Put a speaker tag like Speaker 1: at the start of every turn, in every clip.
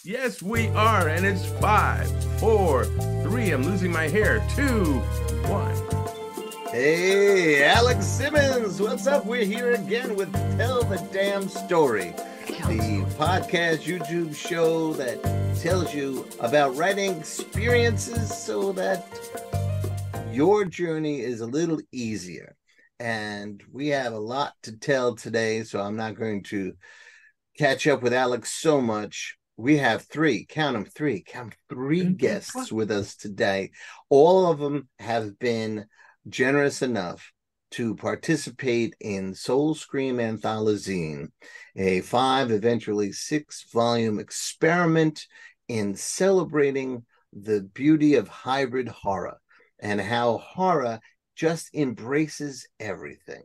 Speaker 1: Yes, we are. And it's 5, 4, 3. I'm losing my hair. 2, 1.
Speaker 2: Hey, Alex Simmons, what's up? We're here again with Tell the Damn Story, the podcast YouTube show that tells you about writing experiences so that your journey is a little easier. And we have a lot to tell today, so I'm not going to catch up with Alex so much. We have count three guests with us today. All of them have been generous enough to participate in Soul Scream Antholoazine, a 5, eventually 6-volume experiment in celebrating the beauty of hybrid horror and how horror just embraces everything.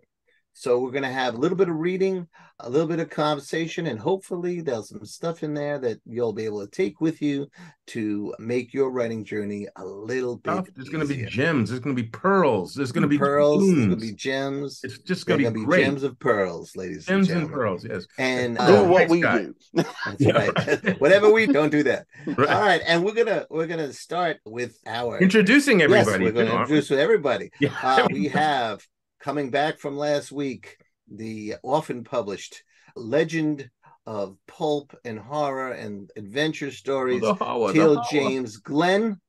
Speaker 2: So we're going to have a little bit of reading, a little bit of conversation, and hopefully there's some stuff in there that you'll be able to take with you to make your writing journey a little bit
Speaker 1: There's going to be gems. There's going to be pearls. There's going to be
Speaker 2: pearls. There's going
Speaker 1: gems.
Speaker 2: to be gems.
Speaker 1: It's just going to be great.
Speaker 2: Gems of pearls, ladies
Speaker 1: gems
Speaker 2: and gentlemen.
Speaker 1: Pearls, yes.
Speaker 2: And
Speaker 3: do what we do.
Speaker 2: That's right. Whatever we don't do that. Right. All right, and we're gonna start with our
Speaker 1: introducing everybody.
Speaker 2: Yes, we're going to introduce everybody.
Speaker 1: Yeah.
Speaker 2: We have, coming back from last week, the often published legend of pulp and horror and adventure stories, Teel James Glenn.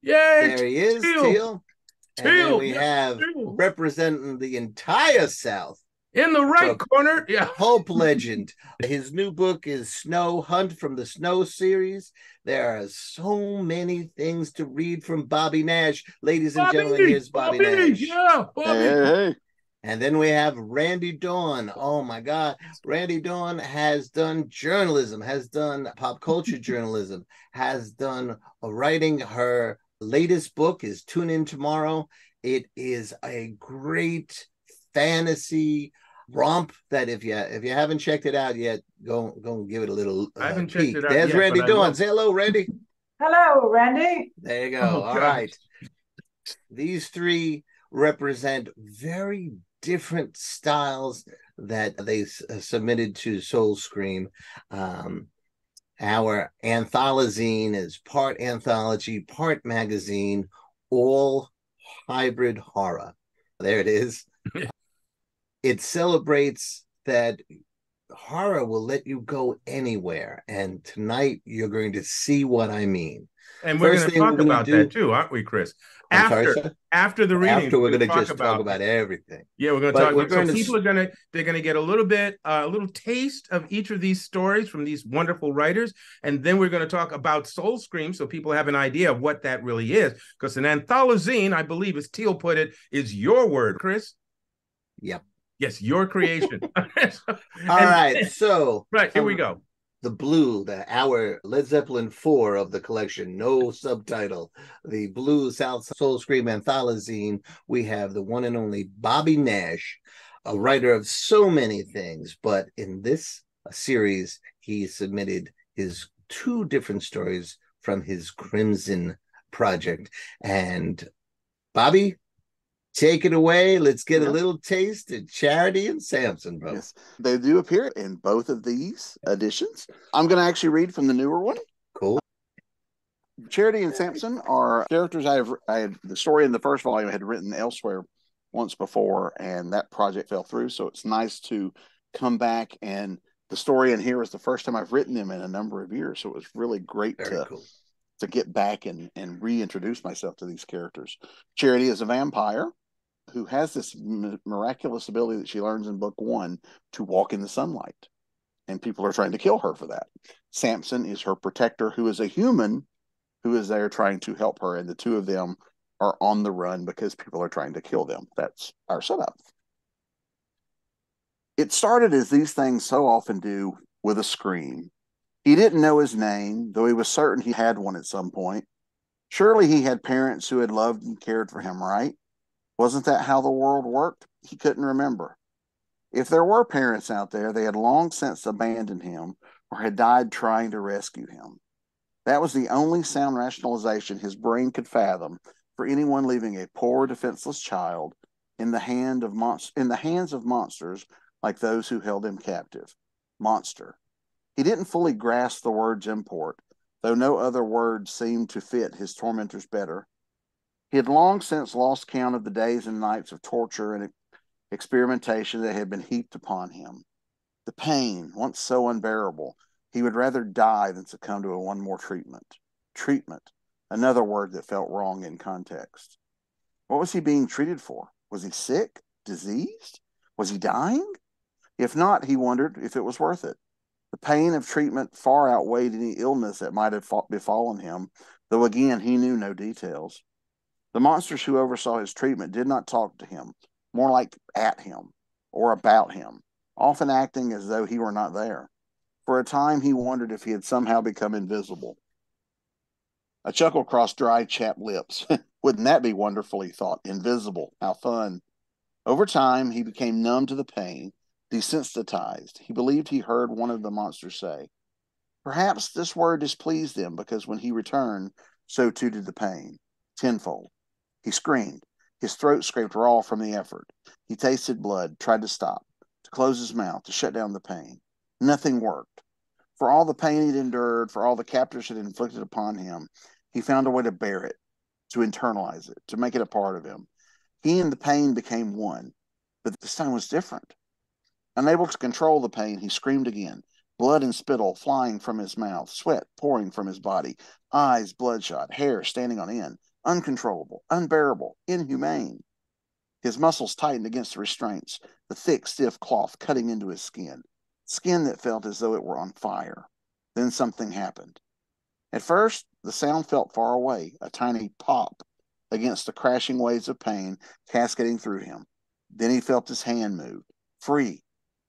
Speaker 1: Yay!
Speaker 2: There he is, Teel. And then we have representing the entire South.
Speaker 1: In the right corner,
Speaker 2: pulp legend. His new book is Snow Hunt from the Snow series. There are so many things to read from Bobby Nash. Ladies and gentlemen, here's Bobby Nash.
Speaker 1: Yeah, Bobby.
Speaker 3: Hey.
Speaker 2: And then we have Randee Dawn. Oh my God. Randee Dawn has done journalism, has done pop culture journalism, has done writing. Her latest book is Tune In Tomorrow. It is a great fantasy romp that if you haven't checked it out yet, go and give it a little
Speaker 1: I haven't
Speaker 2: peek.
Speaker 1: checked it out
Speaker 2: There's
Speaker 1: yet,
Speaker 2: Randee Dawn. Say hello, Randee.
Speaker 4: Hello, Randee.
Speaker 2: There you go. All right. These three represent very different styles that they submitted to Soul Scream. Our Antholoazine is part anthology, part magazine, all hybrid horror. There it is. It celebrates that horror will let you go anywhere. And tonight you're going to see what I mean.
Speaker 1: And we're going to talk about that too, aren't we, Chris? After the reading,
Speaker 2: after we're going to just talk about everything.
Speaker 1: Yeah, we're going to talk about. So people are going to get a little taste of each of these stories from these wonderful writers, and then we're going to talk about Soul Scream, so people have an idea of what that really is. Because an antholoazine, I believe, as Teel put it, is your word, Chris.
Speaker 2: Yep.
Speaker 1: Yes, your creation.
Speaker 2: All right, so
Speaker 1: here we go.
Speaker 2: The blue, our Led Zeppelin 4 of the collection, no subtitle. The blue South Soul Scream Antholoazine. We have the one and only Bobby Nash, a writer of so many things, but in this series, he submitted his 2 different stories from his Crimson project. And Bobby, take it away. Let's get a little taste of Charity and Samson, bro.
Speaker 3: Yes, they do appear in both of these editions. I'm going to actually read from the newer one.
Speaker 2: Cool.
Speaker 3: Charity and Samson are characters I had the story in the first volume I had written elsewhere once before, and that project fell through. So it's nice to come back, and the story in here is the first time I've written them in a number of years. So it was really great to get back and reintroduce myself to these characters. Charity is a vampire who has this miraculous ability that she learns in book 1 to walk in the sunlight. And people are trying to kill her for that. Samson is her protector, who is a human who is there trying to help her. And the two of them are on the run because people are trying to kill them. That's our setup. It started as these things so often do, with a scream. He didn't know his name, though he was certain he had one at some point. Surely he had parents who had loved and cared for him, right? Wasn't that how the world worked? He couldn't remember. If there were parents out there, they had long since abandoned him or had died trying to rescue him. That was the only sound rationalization his brain could fathom for anyone leaving a poor, defenseless child in the hands of monsters like those who held him captive. Monster. He didn't fully grasp the word's import, though no other word seemed to fit his tormentors better. He had long since lost count of the days and nights of torture and experimentation that had been heaped upon him. The pain, once so unbearable, he would rather die than succumb to one more treatment. Treatment, another word that felt wrong in context. What was he being treated for? Was he sick? Diseased? Was he dying? If not, he wondered if it was worth it. The pain of treatment far outweighed any illness that might have befallen him, though again he knew no details. The monsters who oversaw his treatment did not talk to him, more like at him or about him, often acting as though he were not there. For a time he wondered if he had somehow become invisible. A chuckle crossed dry, chapped lips. Wouldn't that be wonderful, he thought. Invisible. How fun. Over time, he became numb to the pain, desensitized. He believed he heard one of the monsters say, "Perhaps this word displeased them, because when he returned, so too did the pain, tenfold." He screamed. His throat scraped raw from the effort. He tasted blood, tried to stop, to close his mouth, to shut down the pain. Nothing worked. For all the pain he'd endured, for all the captors had inflicted upon him, he found a way to bear it, to internalize it, to make it a part of him. He and the pain became one, but this time was different. Unable to control the pain, he screamed again, blood and spittle flying from his mouth, sweat pouring from his body, eyes bloodshot, hair standing on end, uncontrollable, unbearable, inhumane. His muscles tightened against the restraints, the thick, stiff cloth cutting into his skin that felt as though it were on fire. Then something happened. At first, the sound felt far away, a tiny pop against the crashing waves of pain cascading through him. Then he felt his hand move, free.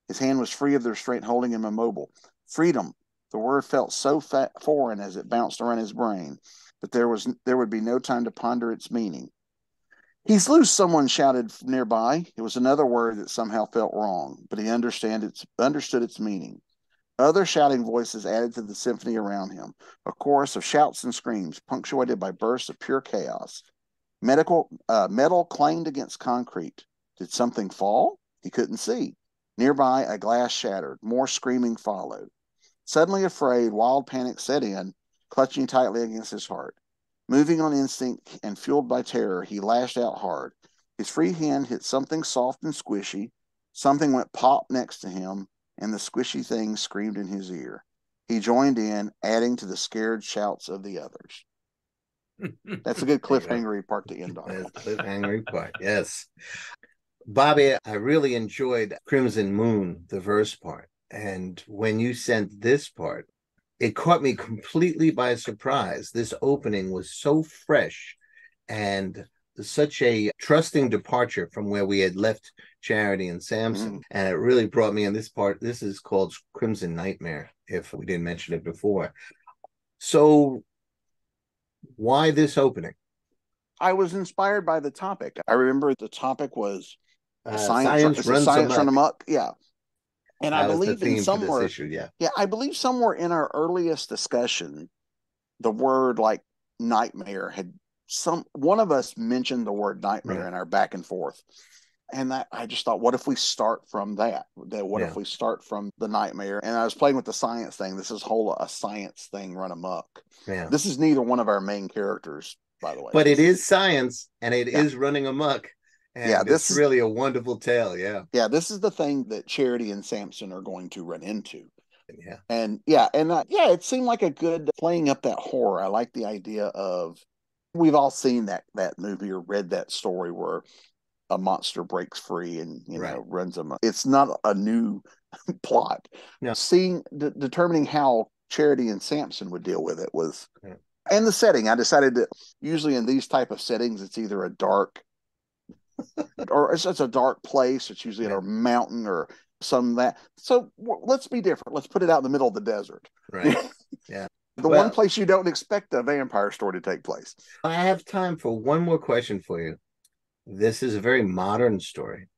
Speaker 3: His hand was free of the restraint holding him immobile. Freedom. The word felt so foreign as it bounced around his brain, but there would be no time to ponder its meaning. "He's loose," someone shouted nearby. It was another word that somehow felt wrong, but he understood its meaning. Other shouting voices added to the symphony around him, a chorus of shouts and screams, punctuated by bursts of pure chaos. Metal clanged against concrete. Did something fall? He couldn't see. Nearby, a glass shattered. More screaming followed. Suddenly afraid, wild panic set in, clutching tightly against his heart. Moving on instinct and fueled by terror, he lashed out hard. His free hand hit something soft and squishy. Something went pop next to him, and the squishy thing screamed in his ear. He joined in, adding to the scared shouts of the others. That's a good cliffhangery part to end on.
Speaker 2: That's the cliffhangery part, yes. Bobby, I really enjoyed Crimson Moon, the verse part. And when you sent this part, it caught me completely by surprise. This opening was so fresh and such a trusting departure from where we had left Charity and Samson. And it really brought me in this part. This is called Crimson Nightmare, if we didn't mention it before. So why this opening?
Speaker 3: I was inspired by the topic. I remember the topic was
Speaker 2: science run
Speaker 3: amok. Yeah. And
Speaker 2: that
Speaker 3: I believe in somewhere,
Speaker 2: issue,
Speaker 3: I believe somewhere in our earliest discussion, the word like nightmare had one of us mentioned the word nightmare in our back and forth. And I just thought, what if we start from that? What if we start from the nightmare? And I was playing with the science thing. This is a science thing run amok.
Speaker 2: Yeah.
Speaker 3: This is neither one of our main characters, by the way.
Speaker 2: But it is science, and it is running amok. And
Speaker 3: this
Speaker 2: is really a wonderful tale.
Speaker 3: Yeah, this is the thing that Charity and Samson are going to run into.
Speaker 2: And
Speaker 3: it seemed like a good playing up that horror. I like the idea of, we've all seen that movie or read that story where a monster breaks free and runs amok. It's not a new plot.
Speaker 2: No.
Speaker 3: Determining how Charity and Samson would deal with it was, and the setting. I decided that usually in these type of settings, it's either a dark or it's a dark place. It's usually at a mountain or some that. So let's be different. Let's put it out in the middle of the desert.
Speaker 2: Right. Yeah.
Speaker 3: The one place you don't expect a vampire story to take place.
Speaker 2: I have time for one more question for you. This is a very modern story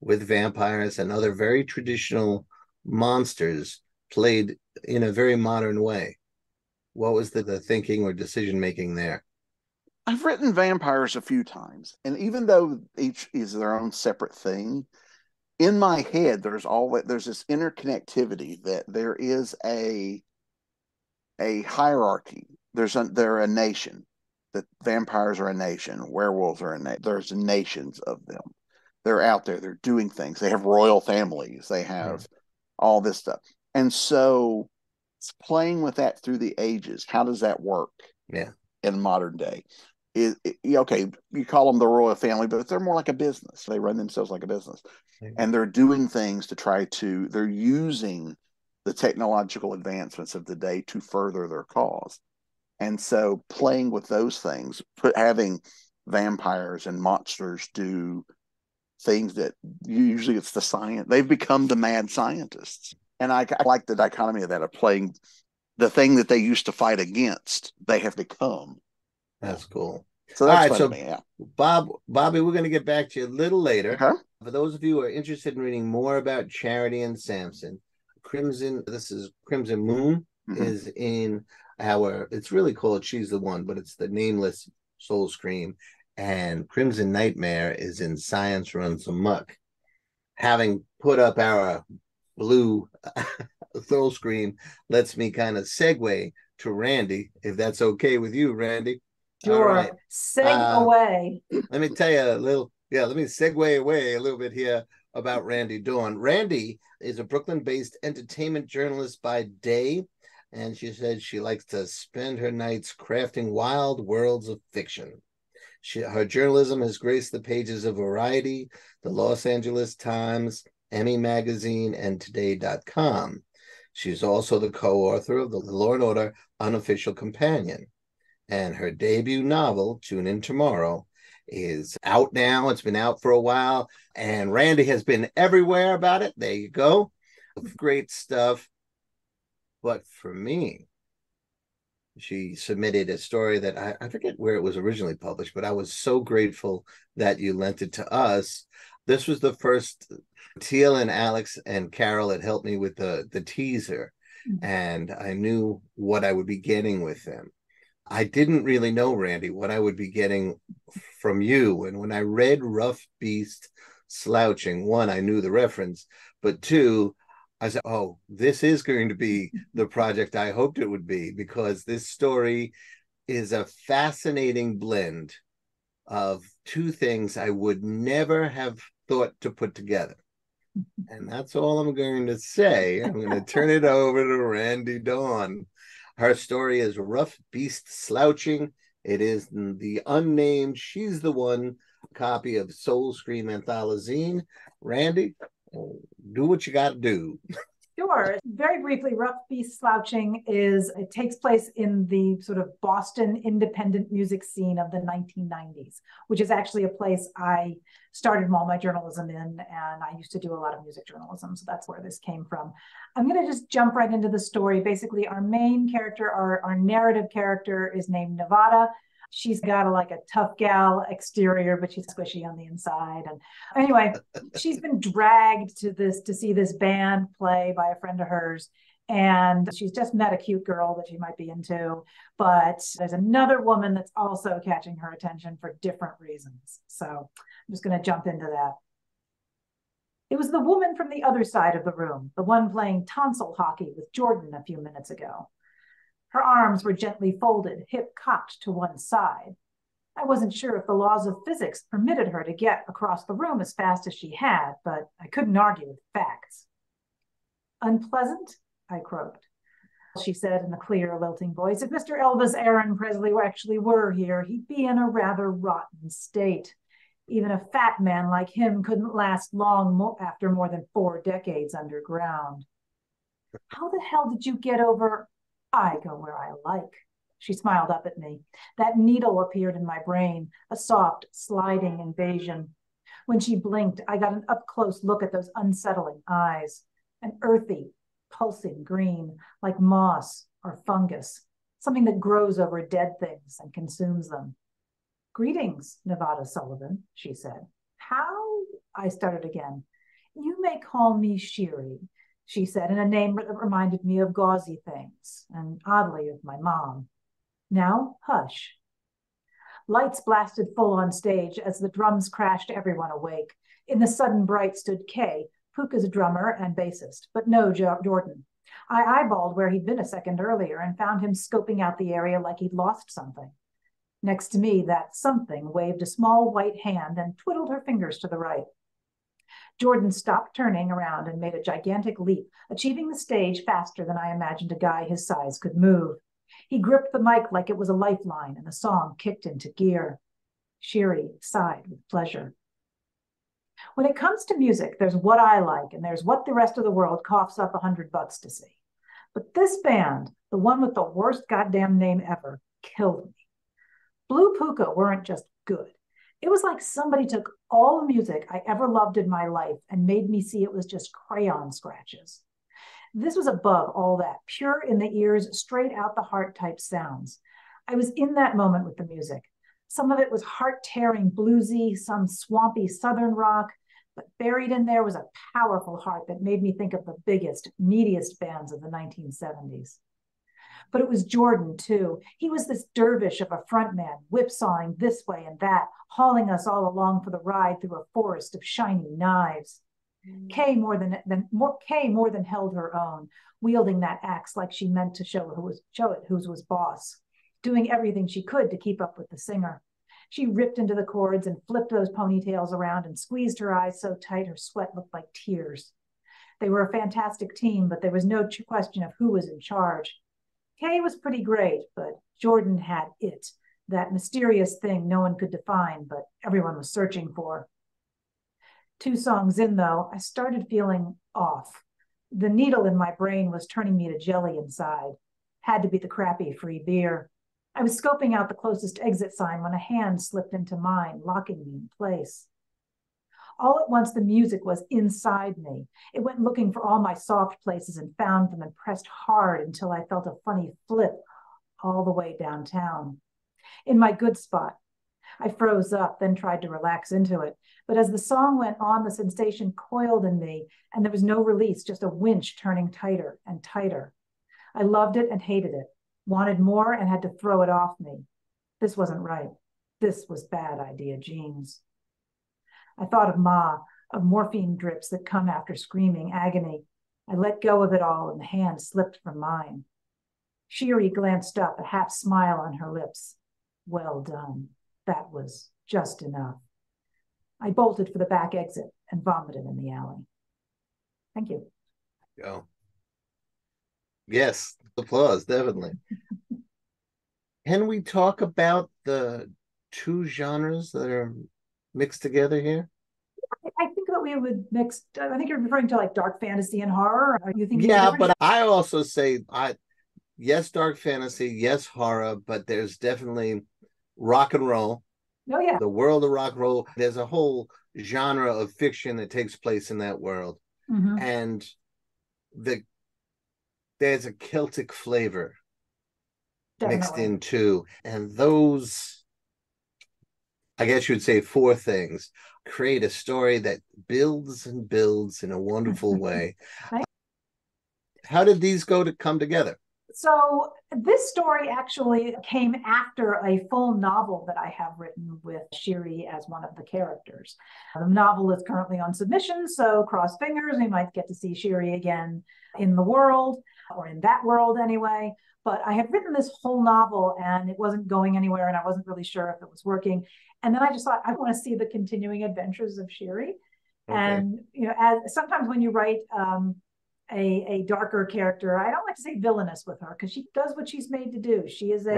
Speaker 2: with vampires and other very traditional monsters played in a very modern way. What was the thinking or decision making there?
Speaker 3: I've written vampires a few times, and even though each is their own separate thing, in my head there's this interconnectivity, that there is a hierarchy. They're a nation. The vampires are a nation. Werewolves are there's nations of them. They're out there. They're doing things. They have royal families. They have all this stuff. And so it's playing with that through the ages. How does that work?
Speaker 2: Yeah.
Speaker 3: In modern day? Okay, you call them the royal family, but they're more like a business. They run themselves like a business. And they're doing things they're using the technological advancements of the day to further their cause. And so playing with those things, having vampires and monsters do things that usually it's the science. They've become the mad scientists. And I like the dichotomy of that, of playing the thing that they used to fight against, they have become.
Speaker 2: That's cool.
Speaker 3: So that's fun to me, yeah.
Speaker 2: Bobby, we're going to get back to you a little later.
Speaker 3: Okay.
Speaker 2: For those of you who are interested in reading more about Charity and Samson, Crimson Moon is in it's really called She's the One, but it's the nameless Soul Scream. And Crimson Nightmare is in Science Runs Amok. Having put up our blue Soul Scream lets me kind of segue to Randee, if that's okay with you, Randee.
Speaker 4: Sure. Right. Segue away.
Speaker 2: Let me tell you let me segue away a little bit here about Randee Dawn. Randee is a Brooklyn-based entertainment journalist by day, and she said she likes to spend her nights crafting wild worlds of fiction. Her journalism has graced the pages of Variety, the Los Angeles Times, Emmy Magazine, and Today.com. She's also the co-author of the Law & Order Unofficial Companion. And her debut novel, Tune In Tomorrow, is out now. It's been out for a while. And Randee has been everywhere about it. There you go. Great stuff. But for me, she submitted a story that I forget where it was originally published, but I was so grateful that you lent it to us. This was the first. Teel and Alex and Carol had helped me with the teaser, and I knew what I would be getting with them. I didn't really know, Randee, what I would be getting from you. And when I read Rough Beast Slouching, one, I knew the reference, but two, I said, oh, this is going to be the project I hoped it would be, because this story is a fascinating blend of two things I would never have thought to put together. And that's all I'm going to say. I'm going to turn it over to Randee Dawn. Her story is Rough Beast Slouching. It is the unnamed She's the One copy of Soul Scream Antholazine. Randee, do what you got to do.
Speaker 4: Sure. Very briefly, Rough Beast Slouching it takes place in the sort of Boston independent music scene of the 1990s, which is actually a place I started all my journalism in, and I used to do a lot of music journalism, so that's where this came from. I'm going to just jump right into the story. Basically, our main character, our narrative character, is named Nevada. She's got a tough gal exterior, but she's squishy on the inside. And anyway, she's been dragged to see this band play by a friend of hers. And she's just met a cute girl that she might be into. But there's another woman that's also catching her attention for different reasons. So I'm just going to jump into that. It was the woman from the other side of the room, the one playing tonsil hockey with Jordan a few minutes ago. Her arms were gently folded, hip cocked to one side. I wasn't sure if the laws of physics permitted her to get across the room as fast as she had, but I couldn't argue with facts. Unpleasant? I croaked. She said in a clear, lilting voice, if Mr. Elvis Aaron Presley actually were here, he'd be in a rather rotten state. Even a fat man like him couldn't last long after more than 4 decades underground. How the hell did you get over... I go where I like. She smiled up at me. That needle appeared in my brain, a soft, sliding invasion. When she blinked, I got an up-close look at those unsettling eyes. An earthy, pulsing green, like moss or fungus, something that grows over dead things and consumes them. Greetings, Nevada Sullivan, she said. How? I started again. You may call me Shiri, she said, in a name that reminded me of gauzy things, and oddly of my mom. Now, hush. Lights blasted full on stage as the drums crashed everyone awake. In the sudden bright stood Kay, Puka's drummer and bassist, but no Jordan. I eyeballed where he'd been a second earlier and found him scoping out the area like he'd lost something. Next to me, that something waved a small white hand and twiddled her fingers to the right. Jordan stopped turning around and made a gigantic leap, achieving the stage faster than I imagined a guy his size could move. He gripped the mic like it was a lifeline, and the song kicked into gear. Sherry sighed with pleasure. When it comes to music, there's what I like, and there's what the rest of the world coughs up $100 to see. But this band, the one with the worst goddamn name ever, killed me. Blue Puka weren't just good. It was like somebody took all the music I ever loved in my life and made me see it was just crayon scratches. This was above all that, pure in the ears, straight out the heart type sounds. I was in that moment with the music. Some of it was heart-tearing bluesy, some swampy southern rock, but buried in there was a powerful heart that made me think of the biggest, meatiest bands of the 1970s. But it was Jordan, too. He was this dervish of a frontman, whipsawing this way and that, hauling us all along for the ride through a forest of shiny knives. Kay more than held her own, wielding that axe like she meant to show it whose was boss, doing everything she could to keep up with the singer. She ripped into the chords and flipped those ponytails around and squeezed her eyes so tight her sweat looked like tears. They were a fantastic team, but there was no question of who was in charge. Kay was pretty great, but Jordan had it, that mysterious thing no one could define, but everyone was searching for. 2 songs in, though, I started feeling off. The needle in my brain was turning me to jelly inside. Had to be the crappy free beer. I was scoping out the closest exit sign when a hand slipped into mine, locking me in place. All at once, the music was inside me. It went looking for all my soft places and found them and pressed hard until I felt a funny flip all the way downtown. In my good spot, I froze up, then tried to relax into it. But as the song went on, the sensation coiled in me, and there was no release, just a winch turning tighter and tighter. I loved it and hated it, wanted more and had to throw it off me. This wasn't right. This was bad idea jeans. I thought of Ma, of morphine drips that come after screaming agony. I let go of it all and the hand slipped from mine. Sherry glanced up, a half smile on her lips. Well done. That was just enough. I bolted for the back exit and vomited in the alley. Thank you.
Speaker 2: Go. Yes, applause, definitely. Can we talk about the 2 genres that are mixed together here?
Speaker 4: I think that we would mix. I think you're referring to like dark fantasy and horror. Are you thinking?
Speaker 2: Yeah, but I also say yes, dark fantasy, yes, horror, but there's definitely rock and roll.
Speaker 4: Oh yeah,
Speaker 2: the world of rock and roll. There's a whole genre of fiction that takes place in that world, and there's a Celtic flavor mixed in too, and those, I guess you'd say, 4 things create a story that builds and builds in a wonderful way. How did these come together?
Speaker 4: So this story actually came after a full novel that I have written with Sherry as one of the characters. The novel is currently on submission, so cross fingers, we might get to see Sherry again in the world, or in that world anyway. But I had written this whole novel and it wasn't going anywhere and I wasn't really sure if it was working. And then I just thought, I want to see the continuing adventures of Sherry. Okay. And, as sometimes when you write a darker character, I don't like to say villainous with her because she does what she's made to do. She is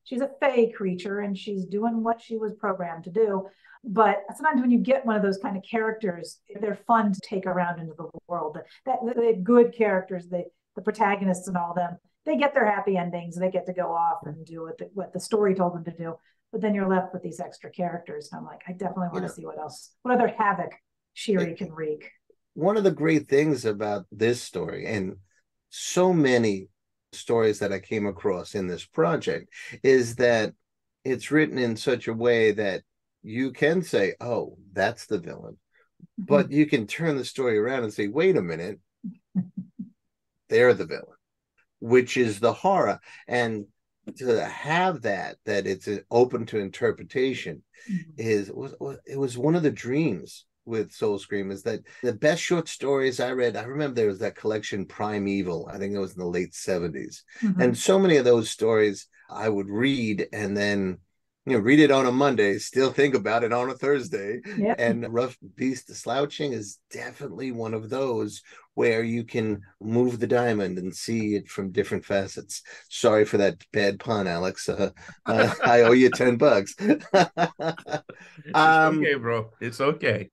Speaker 4: she's a fae creature and she's doing what she was programmed to do. But sometimes when you get one of those kind of characters, they're fun to take around into the world. The good characters, the protagonists and all them, they get their happy endings. They get to go off and do what the story told them to do. But then you're left with these extra characters. And I'm like, I definitely want to see what other havoc Sherry can wreak.
Speaker 2: One of the great things about this story, and so many stories that I came across in this project, is that it's written in such a way that you can say, oh, that's the villain. But you can turn the story around and say, wait a minute, they're the villain, which is the horror. And to have that it's open to interpretation it was one of the dreams with Soul Scream is that the best short stories I read, I remember there was that collection Primeval. I think it was in the late 70s. And so many of those stories I would read and then read it on a Monday, still think about it on a Thursday.
Speaker 4: Yep.
Speaker 2: And Rough Beast the Slouching is definitely one of those where you can move the diamond and see it from different facets. Sorry for that bad pun, Alex. I owe you $10.
Speaker 1: It's okay, bro. It's okay.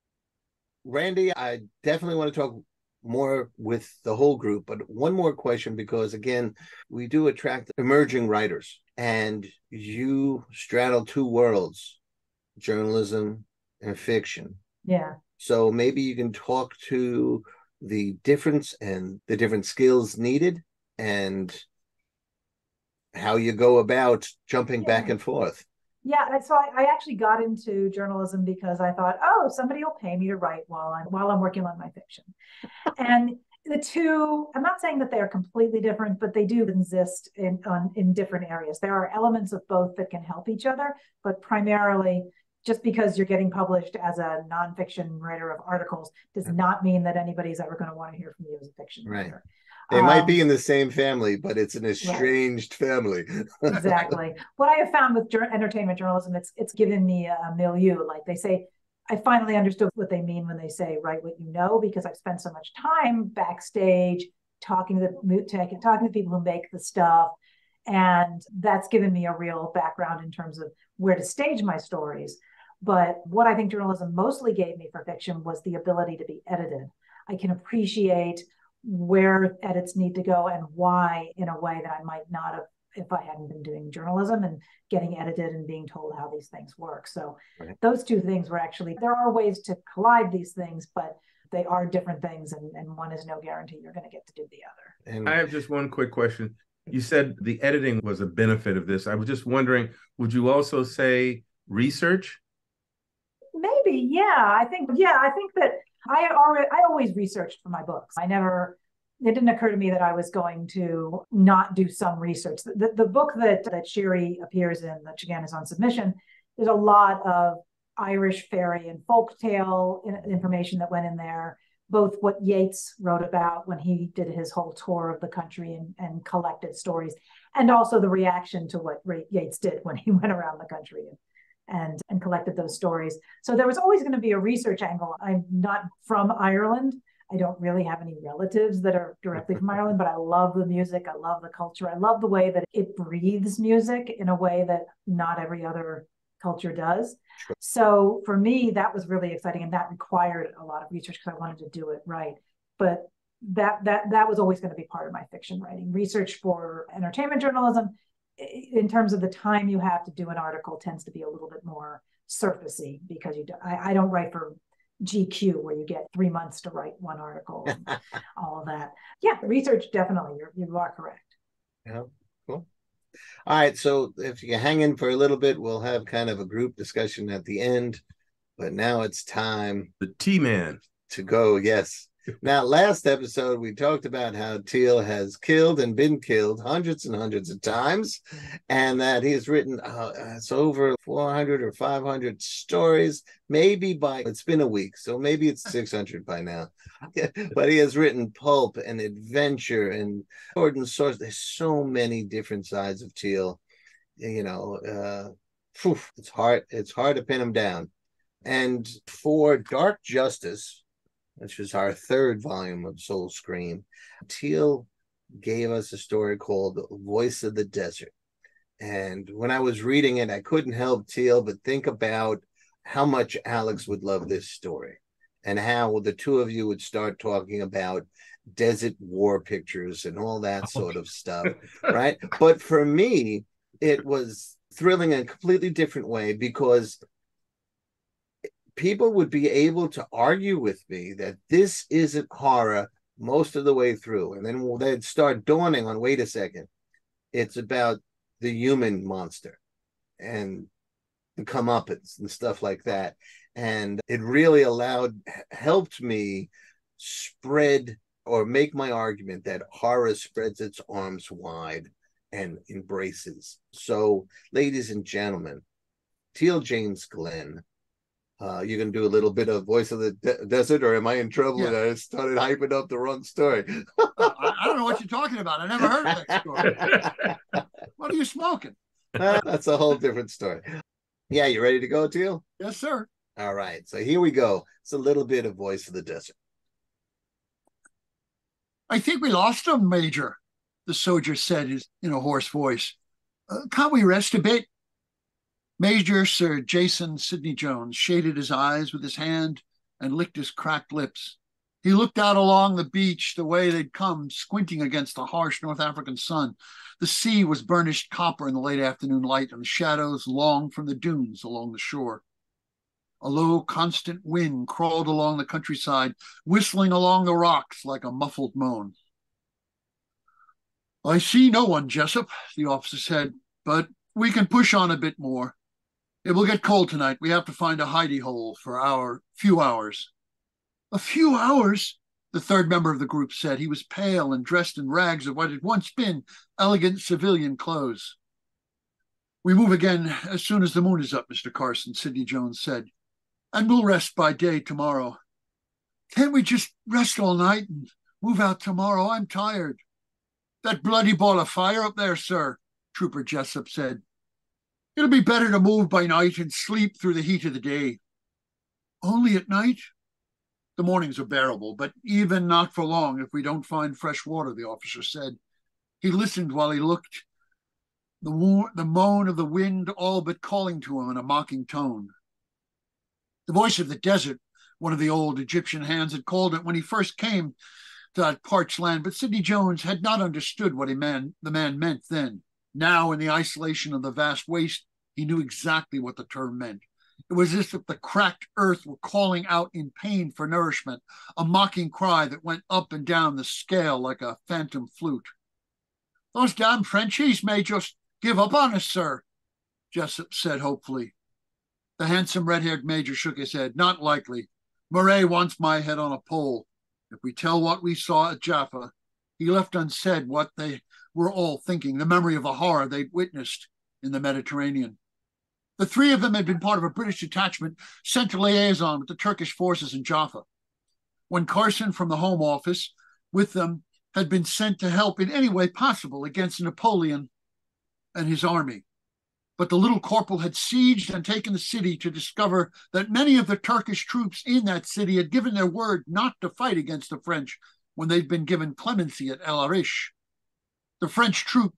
Speaker 2: Randee, I definitely want to talk more with the whole group, but one more question, because again, we do attract emerging writers, and you straddle two worlds, journalism and fiction.
Speaker 4: Yeah.
Speaker 2: So maybe you can talk to the difference and the different skills needed and how you go about jumping back and forth.
Speaker 4: Yeah, so I actually got into journalism because I thought, oh, somebody will pay me to write while I'm working on my fiction. And the two, I'm not saying that they're completely different, but they do exist in different areas. There are elements of both that can help each other, but primarily, just because you're getting published as a nonfiction writer of articles does not mean that anybody's ever going to want to hear from you as a fiction writer.
Speaker 2: They might be in the same family, but it's an estranged family.
Speaker 4: Exactly. What I have found with entertainment journalism, it's given me a milieu. Like they say, I finally understood what they mean when they say write what you know, because I've spent so much time backstage talking to the people who make the stuff. And that's given me a real background in terms of where to stage my stories. But what I think journalism mostly gave me for fiction was the ability to be edited. I can appreciate where edits need to go and why in a way that I might not have if I hadn't been doing journalism and getting edited and being told how these things work. So those two things were actually, there are ways to collide these things, but they are different things, and one is no guarantee you're going to get to do the other.
Speaker 1: And I have just one quick question. You said the editing was a benefit of this. I was just wondering, would you also say research?
Speaker 4: Maybe, yeah. I think that I always researched for my books. It didn't occur to me that I was going to not do some research. The book that Sherry appears in, that again is on submission, there's a lot of Irish fairy and folktale information that went in there, both what Yeats wrote about when he did his whole tour of the country and collected stories, and also the reaction to what Yeats did when he went around the country and collected those stories. So there was always going to be a research angle. I'm not from Ireland. I don't really have any relatives that are directly from Ireland, but I love the music. I love the culture. I love the way that it breathes music in a way that not every other culture does. Sure. So for me, that was really exciting, and that required a lot of research because I wanted to do it right. But that was always going to be part of my fiction writing. Research for entertainment journalism, in terms of the time you have to do an article, tends to be a little bit more surfacey because I don't write for GQ where you get 3 months to write one article and all of that. Yeah, research, definitely. You are correct.
Speaker 2: Yeah, cool. All right, so if you hang in for a little bit, we'll have kind of a group discussion at the end. But now it's time.
Speaker 1: The T-Man.
Speaker 2: To go, yes. Now, last episode, we talked about how Teel has killed and been killed hundreds and hundreds of times, and that he has written it's over 400 or 500 stories, it's been a week, so maybe it's 600 by now. But he has written pulp and adventure and sword and source. There's so many different sides of Teel. It's hard to pin him down. And for Dark Justice, which is our third volume of Soul Scream, Teel gave us a story called Voice of the Desert. And when I was reading it, I couldn't help, Teel, but think about how much Alex would love this story and how the two of you would start talking about desert war pictures and all that sort of stuff, right? But for me, it was thrilling in a completely different way because people would be able to argue with me that this isn't horror most of the way through. And then they'd start dawning on, wait a second, it's about the human monster and the comeuppance and stuff like that. And it really helped me spread or make my argument that horror spreads its arms wide and embraces. So, ladies and gentlemen, Teel James Glenn, You can do a little bit of Voice of the Desert, or am I in trouble?
Speaker 5: Yeah.
Speaker 2: And I started hyping up the wrong story.
Speaker 5: I don't know what you're talking about. I never heard of that story. What are you smoking?
Speaker 2: That's a whole different story. Yeah, you ready to go, Teel?
Speaker 5: Yes, sir.
Speaker 2: All right, so here we go. It's a little bit of Voice of the Desert.
Speaker 5: I think we lost him, Major, the soldier said in a hoarse voice. Can't we rest a bit? Major Sir Jason Sidney Jones shaded his eyes with his hand and licked his cracked lips. He looked out along the beach the way they'd come, squinting against the harsh North African sun. The sea was burnished copper in the late afternoon light, and the shadows long from the dunes along the shore. A low, constant wind crawled along the countryside, whistling along the rocks like a muffled moan. I see no one, Jessup, the officer said, but we can push on a bit more. It will get cold tonight. We have to find a hidey hole for our few hours. A few hours? The third member of the group said. He was pale and dressed in rags of what had once been elegant civilian clothes. We move again as soon as the moon is up, Mr. Carson, Sidney Jones said, and we'll rest by day tomorrow. Can't we just rest all night and move out tomorrow? I'm tired. That bloody ball of fire up there, sir, Trooper Jessup said. It'll be better to move by night and sleep through the heat of the day. Only at night? The mornings are bearable, but even not for long if we don't find fresh water, the officer said. He listened while he looked, the moan of the wind all but calling to him in a mocking tone. The voice of the desert, one of the old Egyptian hands had called it when he first came to that parched land, but Sidney Jones had not understood what the man meant then. Now, in the isolation of the vast waste, he knew exactly what the term meant. It was as if the cracked earth were calling out in pain for nourishment, a mocking cry that went up and down the scale like a phantom flute. Those damn Frenchies may just give up on us, sir, Jessup said hopefully. The handsome red-haired major shook his head. Not likely. Murray wants my head on a pole. If we tell what we saw at Jaffa, he left unsaid what they were all thinking, the memory of the horror they'd witnessed in the Mediterranean. The three of them had been part of a British detachment sent to liaison with the Turkish forces in Jaffa. When Carson from the Home Office with them had been sent to help in any way possible against Napoleon and his army. But the little corporal had sieged and taken the city to discover that many of the Turkish troops in that city had given their word not to fight against the French when they'd been given clemency at El Arish. The French troop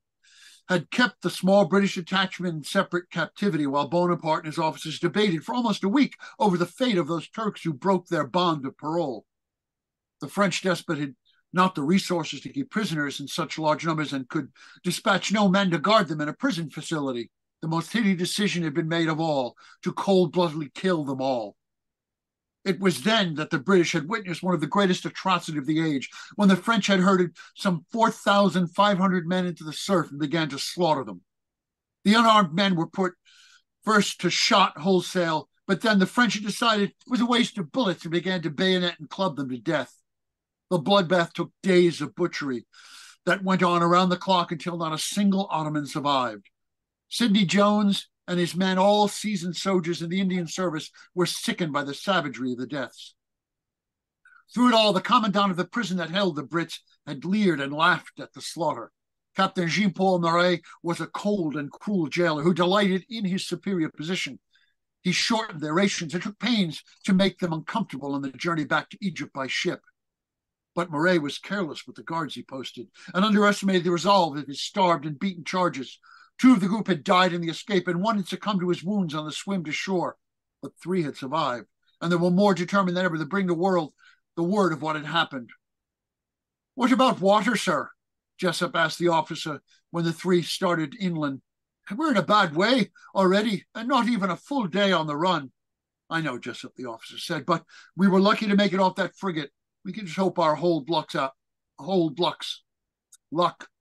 Speaker 5: had kept the small British detachment in separate captivity while Bonaparte and his officers debated for almost a week over the fate of those Turks who broke their bond of parole. The French despot had not the resources to keep prisoners in such large numbers and could dispatch no men to guard them in a prison facility. The most hideous decision had been made of all, to cold-bloodedly kill them all. It was then that the British had witnessed one of the greatest atrocities of the age, when the French had herded some 4,500 men into the surf and began to slaughter them. The unarmed men were put first to shot wholesale, but then the French had decided it was a waste of bullets and began to bayonet and club them to death. The bloodbath took days of butchery that went on around the clock until not a single Ottoman survived. Sidney Jones and his men, all seasoned soldiers in the Indian service, were sickened by the savagery of the deaths. Through it all, the commandant of the prison that held the Brits had leered and laughed at the slaughter. Captain Jean-Paul Marais was a cold and cruel jailer who delighted in his superior position. He shortened their rations and took pains to make them uncomfortable on the journey back to Egypt by ship. But Marais was careless with the guards he posted and underestimated the resolve of his starved and beaten charges. 2 of the group had died in the escape, and 1 had succumbed to his wounds on the swim to shore. But 3 had survived, and they were more determined than ever to bring the world the word of what had happened. What about water, sir? Jessup asked the officer when the 3 started inland. We're in a bad way already, and not even a full day on the run. I know, Jessup, the officer said, but we were lucky to make it off that frigate. We can just hope our luck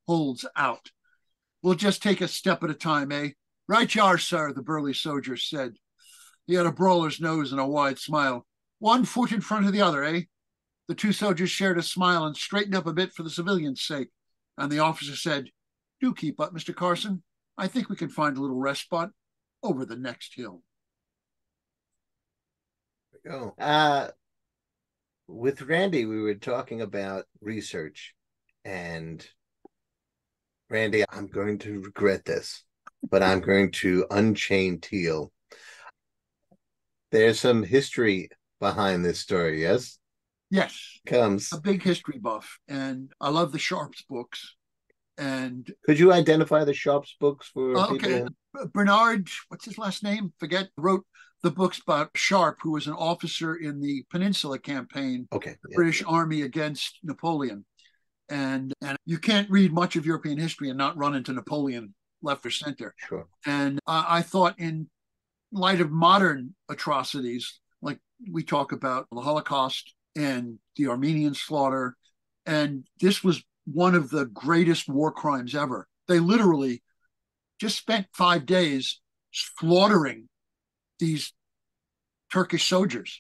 Speaker 5: holds out. We'll just take a step at a time, eh? Right you are, sir, the burly soldier said. He had a brawler's nose and a wide smile. 1 foot in front of the other, eh? The 2 soldiers shared a smile and straightened up a bit for the civilians' sake. And the officer said, do keep up, Mr. Carson. I think we can find a little rest spot over the next hill.
Speaker 2: we go. With Randee, we were talking about research, and Randee, I'm going to regret this, but I'm going to unchain Teel. There's some history behind this story, yes?
Speaker 5: Yes.
Speaker 2: Comes.
Speaker 5: A big history buff, and I love the Sharps books. And
Speaker 2: could you identify the Sharps books for people?
Speaker 5: Okay. Bernard, what's his last name? Forget, wrote the books about Sharp, who was an officer in the Peninsula Campaign, British Army against Napoleon. And you can't read much of European history and not run into Napoleon left or center.
Speaker 2: Sure.
Speaker 5: And I thought, in light of modern atrocities, like we talk about the Holocaust and the Armenian slaughter, and this was one of the greatest war crimes ever. They literally just spent 5 days slaughtering these Turkish soldiers.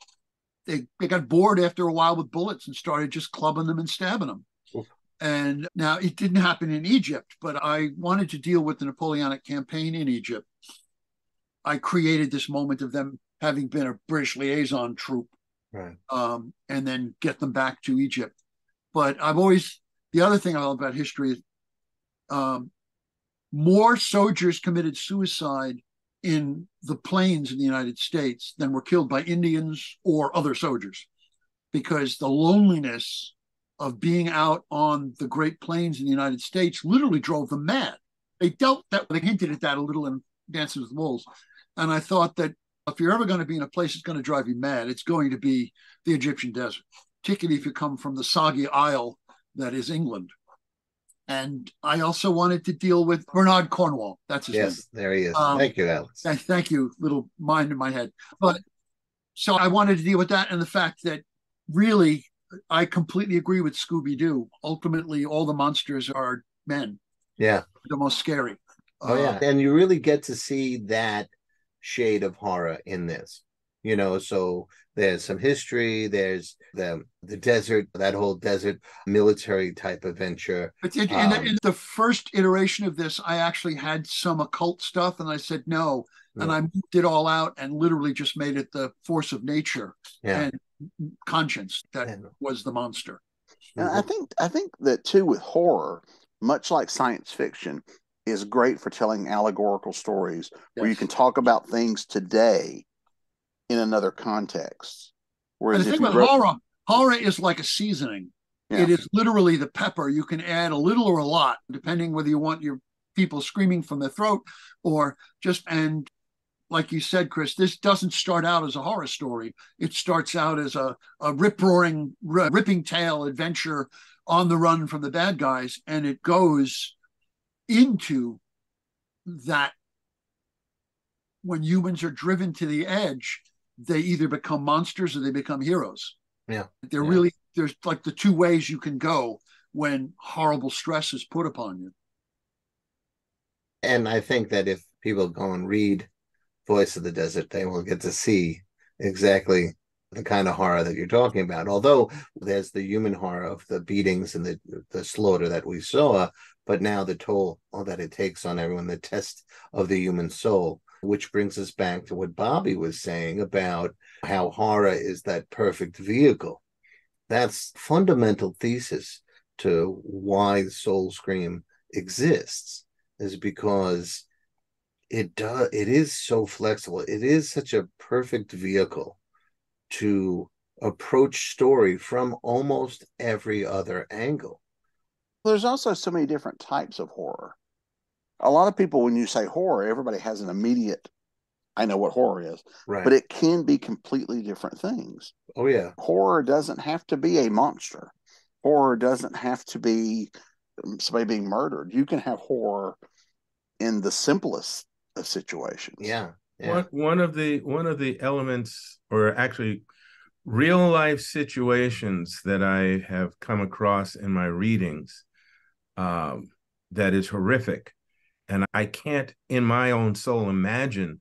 Speaker 5: They got bored after a while with bullets and started just clubbing them and stabbing them. Oof. And now it didn't happen in Egypt, but I wanted to deal with the Napoleonic campaign in Egypt. I created this moment of them having been a British liaison troop,
Speaker 2: right,
Speaker 5: and then get them back to Egypt. But the other thing I love about history is more soldiers committed suicide in the plains in the United States than were killed by Indians or other soldiers, because the loneliness of being out on the Great Plains in the United States literally drove them mad. They hinted at that a little in Dances with Wolves. And I thought that if you're ever going to be in a place that's going to drive you mad, it's going to be the Egyptian desert, particularly if you come from the soggy isle that is England. And I also wanted to deal with Bernard Cornwall. That's his name.
Speaker 2: Yes, there he is. Thank you, Alex.
Speaker 5: Thank you. Little mind in my head. But so I wanted to deal with that, and the fact that really I completely agree with Scooby-Doo. Ultimately, all the monsters are men.
Speaker 2: Yeah.
Speaker 5: The most scary.
Speaker 2: Oh, yeah. And you really get to see that shade of horror in this. You know, so there's some history, there's the desert, that whole desert military type adventure.
Speaker 5: But in the first iteration of this, I actually had some occult stuff, and I said no. And I moved it all out and literally just made it the force of nature and conscience that was the monster.
Speaker 3: And I think that too, with horror, much like science fiction, is great for telling allegorical stories where you can talk about things today in another context.
Speaker 5: Whereas the thing with horror is like a seasoning. Yeah. It is literally the pepper. You can add a little or a lot, depending whether you want your people screaming from their throat or just, and like you said, Chris, this doesn't start out as a horror story. It starts out as a ripping tale adventure on the run from the bad guys, and it goes into that when humans are driven to the edge, they either become monsters or they become heroes.
Speaker 2: Yeah.
Speaker 5: Really, there's like the two ways you can go when horrible stress is put upon you.
Speaker 2: And I think that if people go and read Voice of the Desert, they will get to see exactly the kind of horror that you're talking about. Although there's the human horror of the beatings and the slaughter that we saw, but now the toll that it takes on everyone, the test of the human soul. Which brings us back to what Bobby was saying about how horror is that perfect vehicle. That's fundamental thesis to why Soul Scream exists, is because it is so flexible. It is such a perfect vehicle to approach story from almost every other angle.
Speaker 3: There's also so many different types of horror. A lot of people, when you say horror, everybody has an immediate, I know what horror is,
Speaker 2: right?
Speaker 3: But it can be completely different things.
Speaker 2: Oh, yeah.
Speaker 3: Horror doesn't have to be a monster. Horror doesn't have to be somebody being murdered. You can have horror in the simplest of situations.
Speaker 2: Yeah.
Speaker 1: One of the elements, or actually real life situations that I have come across in my readings, that is horrific. And I can't, in my own soul, imagine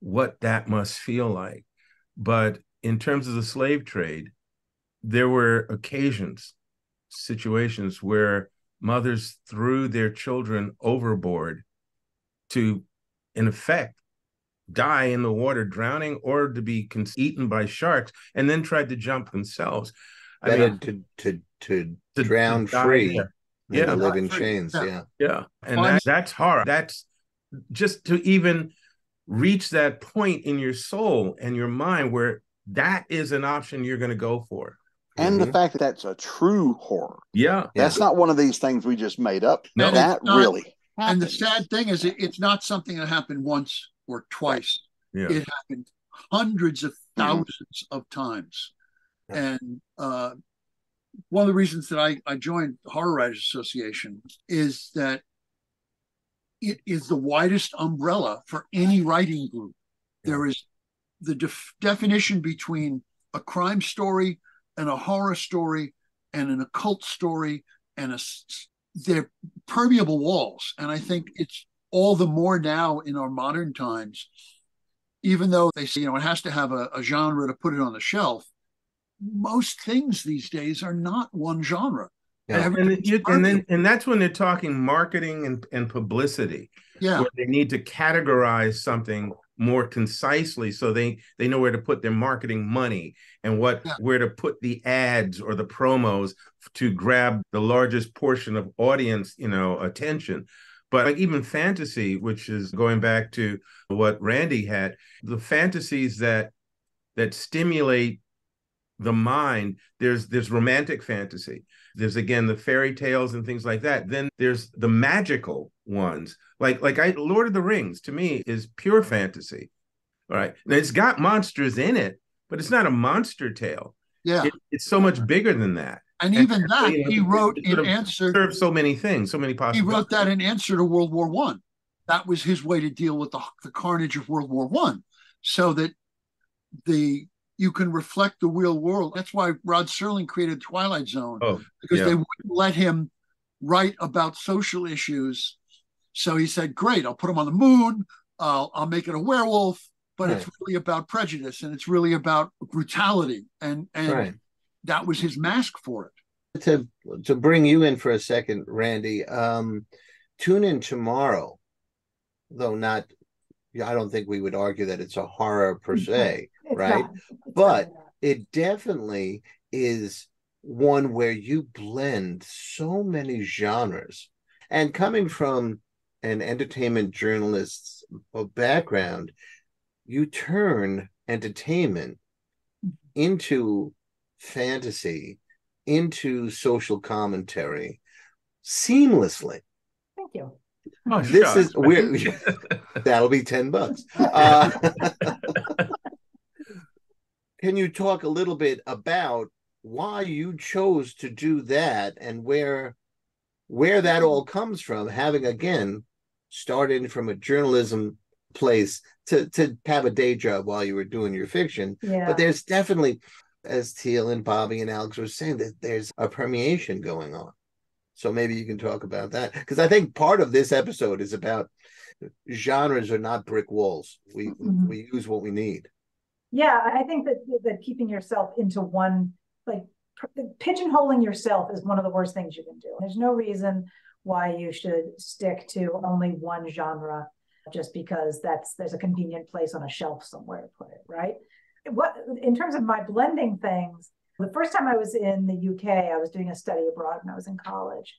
Speaker 1: what that must feel like. But in terms of the slave trade, there were situations where mothers threw their children overboard to, in effect, die in the water drowning or to be eaten by sharks, and then tried to jump themselves.
Speaker 2: Better to drown free than to live in chains.
Speaker 1: Yeah. And that's horror. That's just to even reach that point in your soul and your mind where that is an option you're going to go for.
Speaker 3: And the fact that that's a true horror.
Speaker 1: Yeah.
Speaker 3: That's not one of these things we just made up.
Speaker 1: No,
Speaker 3: that really happens.
Speaker 5: And the sad thing is, it's not something that happened once or twice.
Speaker 1: Yeah.
Speaker 5: It happened hundreds of thousands of times. And one of the reasons that I joined the Horror Writers Association is that it is the widest umbrella for any writing group. There is the definition between a crime story and a horror story and an occult story, and they're permeable walls. And I think it's all the more now in our modern times, even though they say, it has to have a genre to put it on the shelf. Most things these days are not one genre.
Speaker 1: Yeah. And that's when they're talking marketing and publicity.
Speaker 5: Yeah.
Speaker 1: Where they need to categorize something more concisely so they know where to put their marketing money and where to put the ads or the promos to grab the largest portion of audience, attention. But like even fantasy, which is going back to what Randee had, the fantasies that stimulate the mind, there's romantic fantasy. There's, again, the fairy tales and things like that. Then there's the magical ones. Like Lord of the Rings, to me, is pure fantasy. All right. Now, it's got monsters in it, but it's not a monster tale.
Speaker 5: Yeah.
Speaker 1: It's so much bigger than that.
Speaker 5: And even that, he wrote in answer...
Speaker 1: serves so many things, so many possibilities.
Speaker 5: He wrote that in answer to World War I. That was his way to deal with the carnage of World War I, so that you can reflect the real world. That's why Rod Serling created Twilight Zone, because they wouldn't let him write about social issues. So he said, great, I'll put him on the moon. I'll make it a werewolf, but it's really about prejudice and it's really about brutality. And that was his mask for
Speaker 2: it. To bring you in for a second, Randee, tune in tomorrow, though I don't think we would argue that it's a horror per se, right? But it definitely is one where you blend so many genres. And coming from an entertainment journalist's background, you turn entertainment into fantasy, into social commentary seamlessly.
Speaker 4: Thank you.
Speaker 1: Oh,
Speaker 2: this is weird. That'll be $10. Can you talk a little bit about why you chose to do that and where that all comes from, having again started from a journalism place to have a day job while you were doing your fiction? But there's definitely, as Teel and Bobby and Alex were saying, that there's a permeation going on. So maybe you can talk about that, because I think part of this episode is about genres are not brick walls. We use what we need.
Speaker 4: Yeah, I think that keeping yourself into one, like pigeonholing yourself, is one of the worst things you can do. There's no reason why you should stick to only one genre just because there's a convenient place on a shelf somewhere to put it, right? In terms of my blending things, the first time I was in the UK, I was doing a study abroad when I was in college.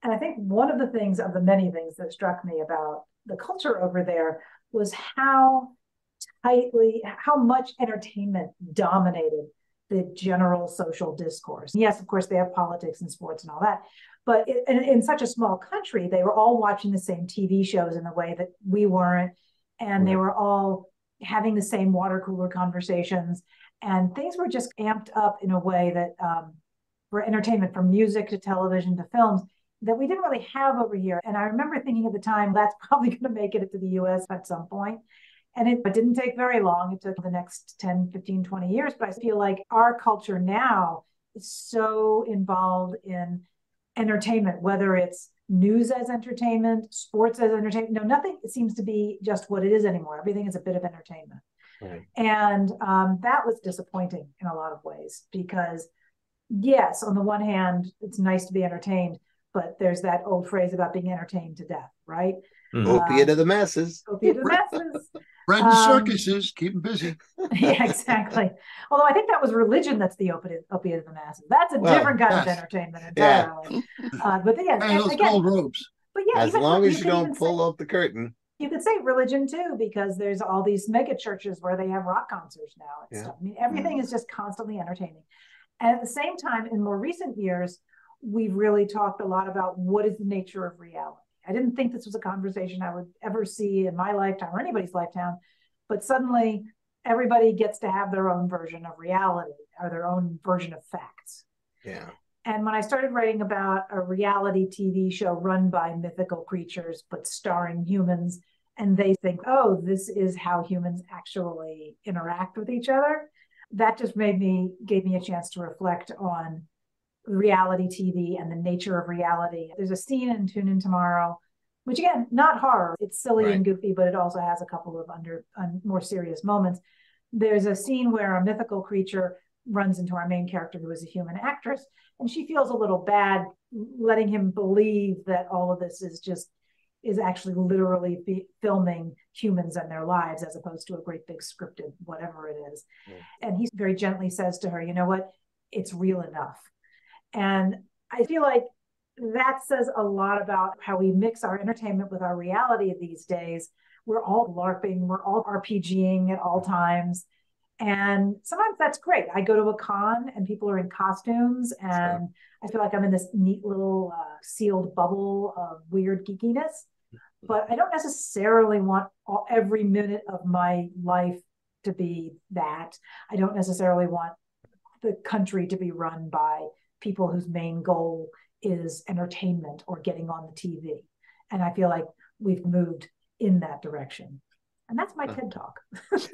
Speaker 4: And I think one of the many things that struck me about the culture over there was how much entertainment dominated the general social discourse. Yes, of course, they have politics and sports and all that. But in such a small country, they were all watching the same TV shows in the way that we weren't. And they were all having the same water cooler conversations. And things were just amped up in a way that for entertainment, from music to television to films, that we didn't really have over here. And I remember thinking at the time, that's probably going to make it to the US at some point. And it didn't take very long. It took the next 10, 15, 20 years. But I feel like our culture now is so involved in entertainment, whether it's news as entertainment, sports as entertainment. No, nothing seems to be just what it is anymore. Everything is a bit of entertainment.
Speaker 2: Right.
Speaker 4: And that was disappointing in a lot of ways, because yes, on the one hand, it's nice to be entertained, but there's that old phrase about being entertained to death, right?
Speaker 2: Opiate of the masses.
Speaker 4: Opiate of the masses.
Speaker 5: Bread and circuses, keep them busy.
Speaker 4: Yeah, exactly. Although I think that was religion that's the opiate of the masses. That's a different kind of entertainment entirely. But yeah,
Speaker 5: and those gold robes.
Speaker 4: But yeah,
Speaker 2: as long as you don't pull up the curtain.
Speaker 4: You could say religion too, because there's all these mega churches where they have rock concerts now and stuff. I mean, everything is just constantly entertaining. And at the same time, in more recent years, we've really talked a lot about what is the nature of reality. I didn't think this was a conversation I would ever see in my lifetime or anybody's lifetime, but suddenly everybody gets to have their own version of reality or their own version of facts.
Speaker 2: Yeah.
Speaker 4: And when I started writing about a reality TV show run by mythical creatures, but starring humans, and they think, oh, this is how humans actually interact with each other, that just gave me a chance to reflect on reality TV and the nature of reality. There's a scene in Tune In Tomorrow, which again, not horror. It's silly and goofy, but it also has a couple of more serious moments. There's a scene where a mythical creature runs into our main character, who is a human actress, and she feels a little bad letting him believe that all of this is actually literally filming humans and their lives, as opposed to a great big scripted whatever it is. And he very gently says to her, you know what, it's real enough. And I feel like that says a lot about how we mix our entertainment with our reality these days. We're all LARPing, we're all RPGing at all times. And sometimes that's great. I go to a con and people are in costumes, and I feel like I'm in this neat little sealed bubble of weird geekiness. But I don't necessarily want every minute of my life to be that. I don't necessarily want the country to be run by people whose main goal is entertainment or getting on the TV. And I feel like we've moved in that direction. And that's my TED Talk.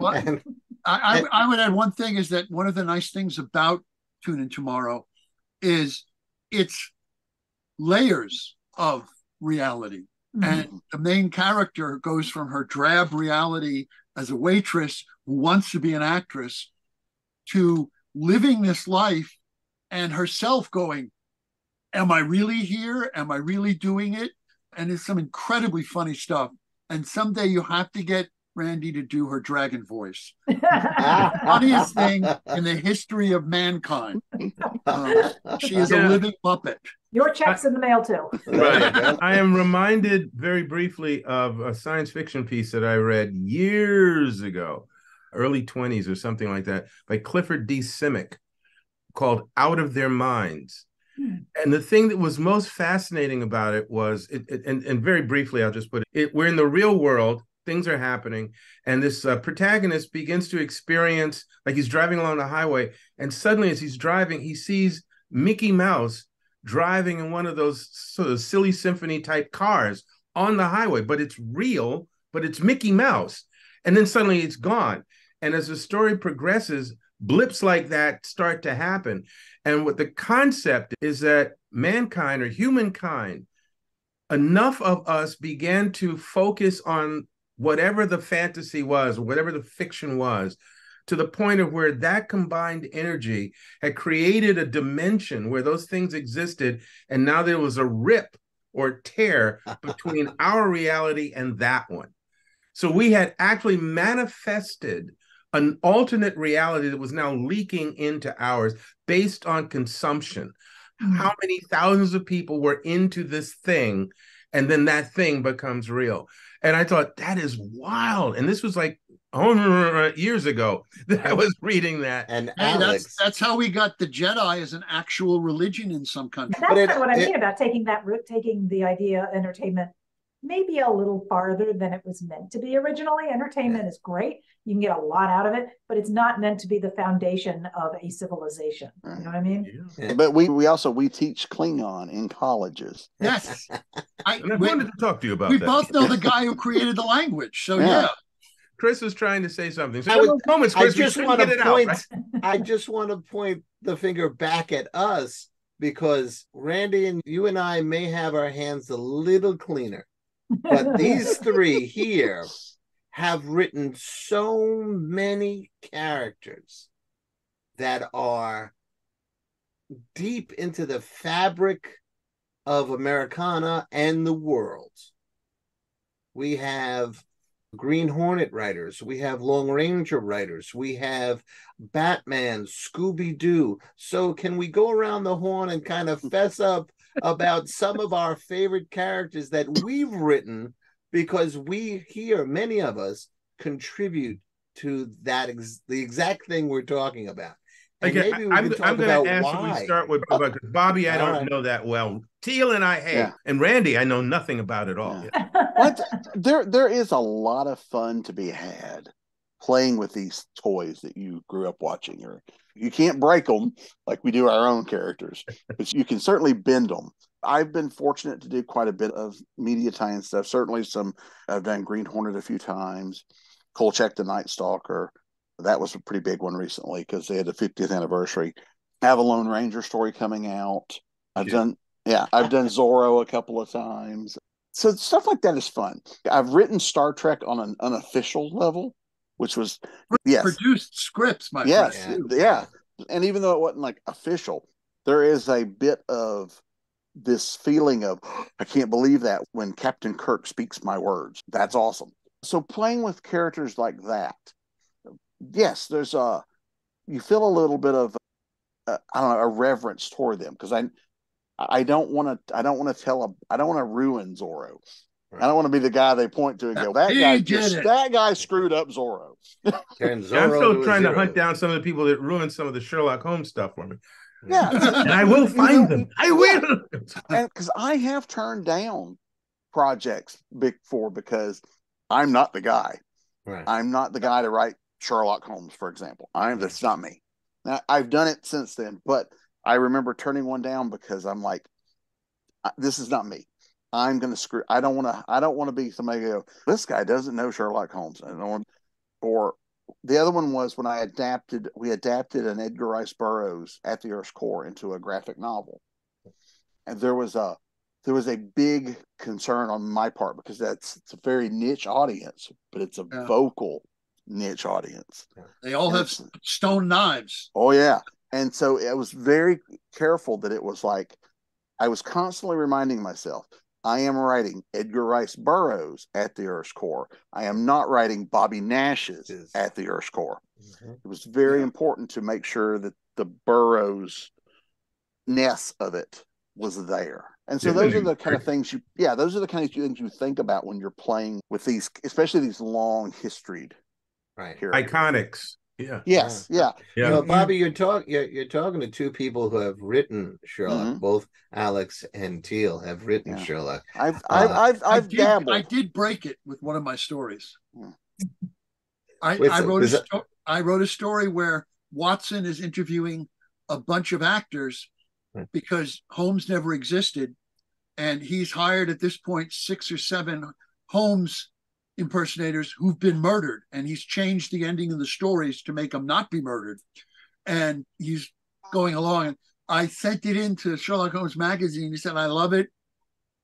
Speaker 5: Well, I would add one thing, is that one of the nice things about Tune In Tomorrow is it's layers of reality. And the main character goes from her drab reality as a waitress who wants to be an actress to living this life and herself going, am I really here? Am I really doing it? And it's some incredibly funny stuff. And someday you have to get Randee to do her dragon voice. The funniest thing in the history of mankind. She is a living puppet.
Speaker 4: Your check's in the mail too.
Speaker 1: Right. I am reminded very briefly of a science fiction piece that I read years ago, early 20s or something like that, by Clifford D. Simic, called Out of Their Minds. And the thing that was most fascinating about it was, and very briefly, I'll just put it, we're in the real world, things are happening, and this protagonist begins to experience, like he's driving along the highway, and suddenly as he's driving, he sees Mickey Mouse driving in one of those sort of silly symphony type cars on the highway, but it's real, but it's Mickey Mouse. And then suddenly it's gone. And as the story progresses, blips like that start to happen. And what the concept is that mankind, or humankind, enough of us began to focus on whatever the fantasy was, or whatever the fiction was, to the point of where that combined energy had created a dimension where those things existed. And now there was a rip or tear between our reality and that one. So we had actually manifested an alternate reality that was now leaking into ours based on consumption. How many thousands of people were into this thing, and then that thing becomes real. And I thought, that is wild. And this was like years ago that I was reading that.
Speaker 2: And Alex,
Speaker 5: that's how we got the Jedi as an actual religion in some countries.
Speaker 4: That's kind of what I mean about taking that route, taking the idea of entertainment maybe a little farther than it was meant to be originally. Entertainment is great. You can get a lot out of it, but it's not meant to be the foundation of a civilization. You know what I mean?
Speaker 3: Yeah. But we teach Klingon in colleges.
Speaker 5: Yes.
Speaker 1: I wanted to talk to you about
Speaker 5: that.
Speaker 1: We
Speaker 5: both know the guy who created the language. So yeah.
Speaker 1: Chris was trying to say something. So
Speaker 2: I just want to point the finger back at us, because Randee and you and I may have our hands a little cleaner, but these three here have written so many characters that are deep into the fabric of Americana and the world. We have Green Hornet writers, we have Lone Ranger writers, we have Batman, Scooby-Doo. So can we go around the horn and kind of fess up about some of our favorite characters that we've written, because we here, many of us, contribute to that the exact thing we're talking about. And
Speaker 1: okay,
Speaker 2: maybe we
Speaker 1: I'm going to ask
Speaker 2: why.
Speaker 1: if we start with Bobby. I don't know that well. Teel and I hate, and Randee I know nothing about at all.
Speaker 3: Yeah. But there is a lot of fun to be had playing with these toys that you grew up watching. Or you can't break them like we do our own characters, but you can certainly bend them. I've been fortunate to do quite a bit of media tie-in stuff. Certainly I've done Green Hornet a few times, Kolchak the Night Stalker. That was a pretty big one recently because they had the 50th anniversary. I have a Lone Ranger story coming out. I've done Zorro a couple of times. So stuff like that is fun. I've written Star Trek on an unofficial level, which was
Speaker 5: produced scripts, my
Speaker 3: friend. Yeah. And even though it wasn't like official, there is a bit of this feeling of, I can't believe that when Captain Kirk speaks my words. That's awesome. So playing with characters like that, yes, there's you feel a little bit of a reverence toward them, because I don't want to ruin Zorro. Right. I don't want to be the guy they point to and go, that guy screwed up Zorro.
Speaker 1: I'm still trying to hunt down some of the people that ruined some of the Sherlock Holmes stuff for me.
Speaker 3: Yeah,
Speaker 1: and I will find them. I will.
Speaker 3: And because I have turned down projects before because I'm not the guy. Right. I'm not the guy to write Sherlock Holmes, for example. That's not me. Now, I've done it since then, but I remember turning one down because I'm like, this is not me. I'm going to screw. I don't want to be somebody who go, this guy doesn't know Sherlock Holmes. Or the other one was when we adapted an Edgar Rice Burroughs At the Earth's Core into a graphic novel. And there was a big concern on my part because it's a very niche audience, but it's a vocal niche audience.
Speaker 5: They all have stone knives.
Speaker 3: Oh yeah. And so I was very careful that it was like, I was constantly reminding myself, I am writing Edgar Rice Burroughs At the Earth's Core. I am not writing Bobby Nash's At the Earth's Core. Mm-hmm. It was very important to make sure that the Burroughs-ness of it was there. And so those are the kind of things those are the kind of things you think about when you're playing with these, especially these long historied characters.
Speaker 1: Iconics. Yeah.
Speaker 3: Yes. Yeah.
Speaker 2: You know, Bobby, you're talking to two people who have written Sherlock. Mm-hmm. Both Alex and Teel have written Sherlock.
Speaker 3: I've dabbled.
Speaker 5: I did break it with one of my stories. I wrote a story where Watson is interviewing a bunch of actors because Holmes never existed, and he's hired at this point 6 or 7 Holmes impersonators who've been murdered, and he's changed the ending of the stories to make them not be murdered. And he's going along, and I sent it into Sherlock Holmes magazine. He said, I love it,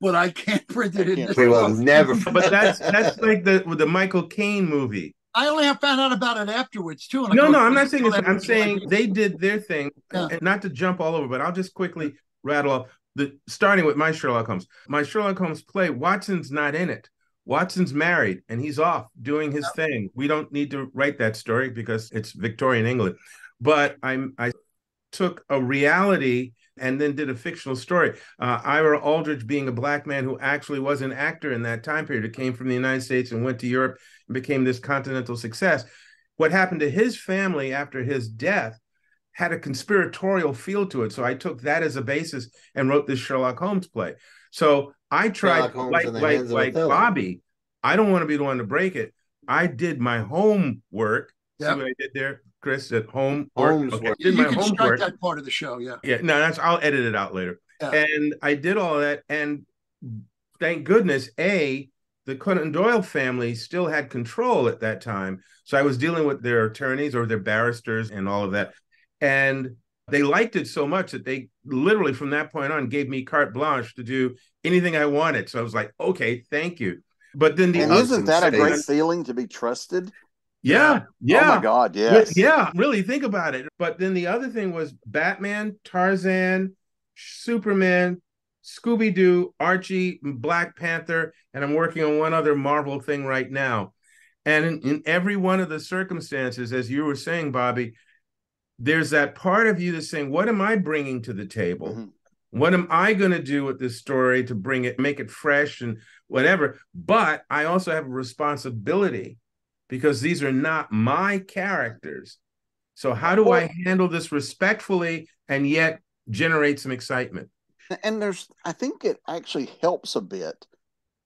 Speaker 5: but I can't print it in this.
Speaker 2: We will never.
Speaker 1: But that's like the Michael Caine movie.
Speaker 5: I only found out about it afterwards too.
Speaker 1: No, I'm not saying this. I'm saying they did their thing. And not to jump all over, but I'll just quickly rattle off starting with my Sherlock Holmes. My Sherlock Holmes play, Watson's not in it. Watson's married and he's off doing his thing. We don't need to write that story because it's Victorian England. But I took a reality and then did a fictional story. Ira Aldridge being a black man who actually was an actor in that time period, who came from the United States and went to Europe and became this continental success. What happened to his family after his death had a conspiratorial feel to it. So I took that as a basis and wrote this Sherlock Holmes play. So I tried, like Bobby, I don't want to be the one to break it. I did my homework. Yep. See what I did there, Chris, at home?
Speaker 5: Okay. Did my homework. Strike that part of the show,
Speaker 1: Yeah, no, I'll edit it out later. Yeah. And I did all that, and thank goodness, the Conan Doyle family still had control at that time. So I was dealing with their attorneys or their barristers and all of that. And they liked it so much that they literally from that point on gave me carte blanche to do anything I wanted. So I was like, okay, thank you. But then
Speaker 3: isn't that a great feeling to be trusted?
Speaker 1: Yeah.
Speaker 3: Oh my God, yes.
Speaker 1: Yeah, really think about it. But then the other thing was Batman, Tarzan, Superman, Scooby-Doo, Archie, Black Panther, and I'm working on one other Marvel thing right now. And in every one of the circumstances, as you were saying, Bobby, there's that part of you that's saying, what am I bringing to the table? Mm-hmm. What am I going to do with this story to bring it, make it fresh and whatever? But I also have a responsibility because these are not my characters. So how do I handle this respectfully and yet generate some excitement?
Speaker 3: And I think it actually helps a bit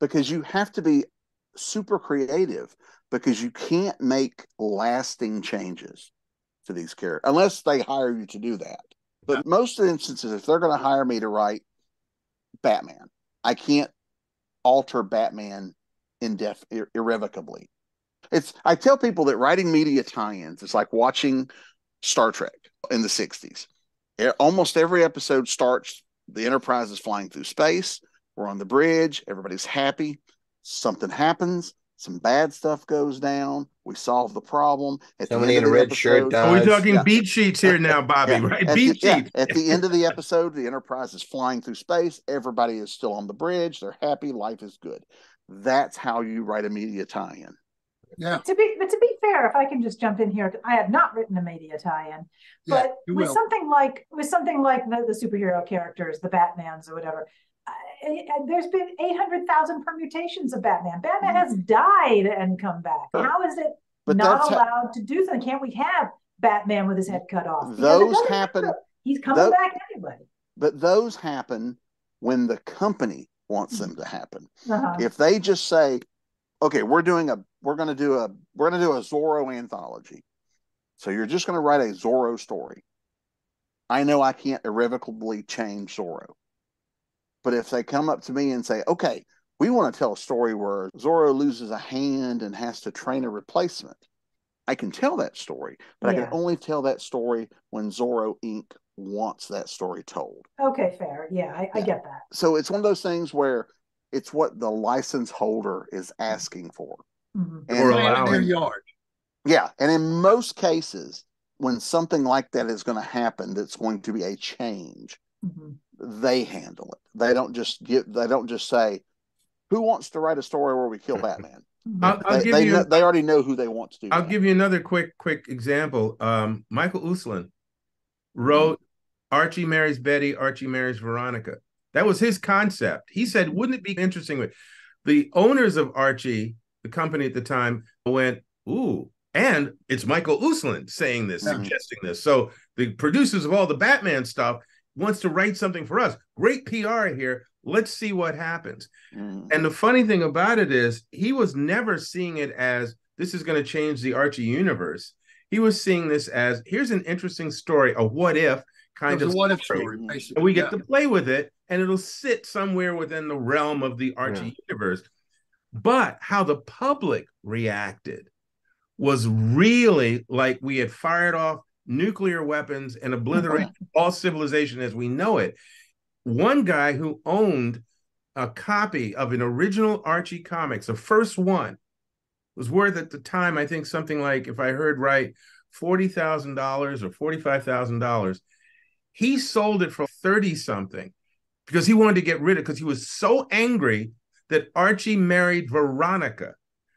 Speaker 3: because you have to be super creative because you can't make lasting changes to these characters unless they hire you to do that. But most of the instances, if they're going to hire me to write Batman, I can't alter Batman irrevocably. I tell people that writing media tie-ins is like watching Star Trek in the 60s. Almost every episode starts, the Enterprise is flying through space, we're on the bridge, everybody's happy, something happens, some bad stuff goes down, we solve the problem.
Speaker 2: Somebody in a red shirt dies.
Speaker 1: Are we talking beat sheets here now, Bobby, right? Beat sheets.
Speaker 3: At the end of the episode, the Enterprise is flying through space, everybody is still on the bridge, they're happy, life is good. That's how you write a media tie-in.
Speaker 4: Yeah. To be fair, if I can just jump in here, I have not written a media tie-in, but with something like the superhero characters, the Batmans or whatever, there's been 800,000 permutations of Batman. Batman has died and come back. How is it not allowed to do something? Can't we have Batman with his head cut off?
Speaker 3: Those happen.
Speaker 4: He's coming back anyway.
Speaker 3: But those happen when the company wants them to happen. If they just say, okay, we're going to do a Zorro anthology. So you're just going to write a Zorro story. I know I can't irrevocably change Zorro. But if they come up to me and say, okay, we want to tell a story where Zorro loses a hand and has to train a replacement, I can tell that story, but I can only tell that story when Zorro Inc. wants that story told.
Speaker 4: Okay, fair. Yeah, I get that.
Speaker 3: So it's one of those things where it's what the license holder is asking for.
Speaker 5: Mm-hmm. Or allowing their yard.
Speaker 3: Yeah. And in most cases, when something like that is going to happen, that's going to be a change, they handle it. They don't just say, who wants to write a story where we kill Batman? They already know who they want to do.
Speaker 1: I'll give you another quick example. Michael Uslan wrote Archie Marries Betty, Archie Marries Veronica. That was his concept. He said, wouldn't it be interesting? The owners of Archie, the company at the time, went, ooh, and it's Michael Uslan saying this, suggesting this. So the producers of all the Batman stuff wants to write something for us. Great PR here. Let's see what happens. And the funny thing about it is he was never seeing it as this is going to change the Archie universe. He was seeing this as here's an interesting story, a what if kind of
Speaker 5: what if story, basically.
Speaker 1: And we get to play with it, and it'll sit somewhere within the realm of the Archie universe. But how the public reacted was really like we had fired off nuclear weapons and obliterated all civilization as we know it. One guy who owned a copy of an original Archie comics, the first one, was worth at the time, I think something like, if I heard right, $40,000 or $45,000. He sold it for 30-something because he wanted to get rid of it because he was so angry that Archie married Veronica.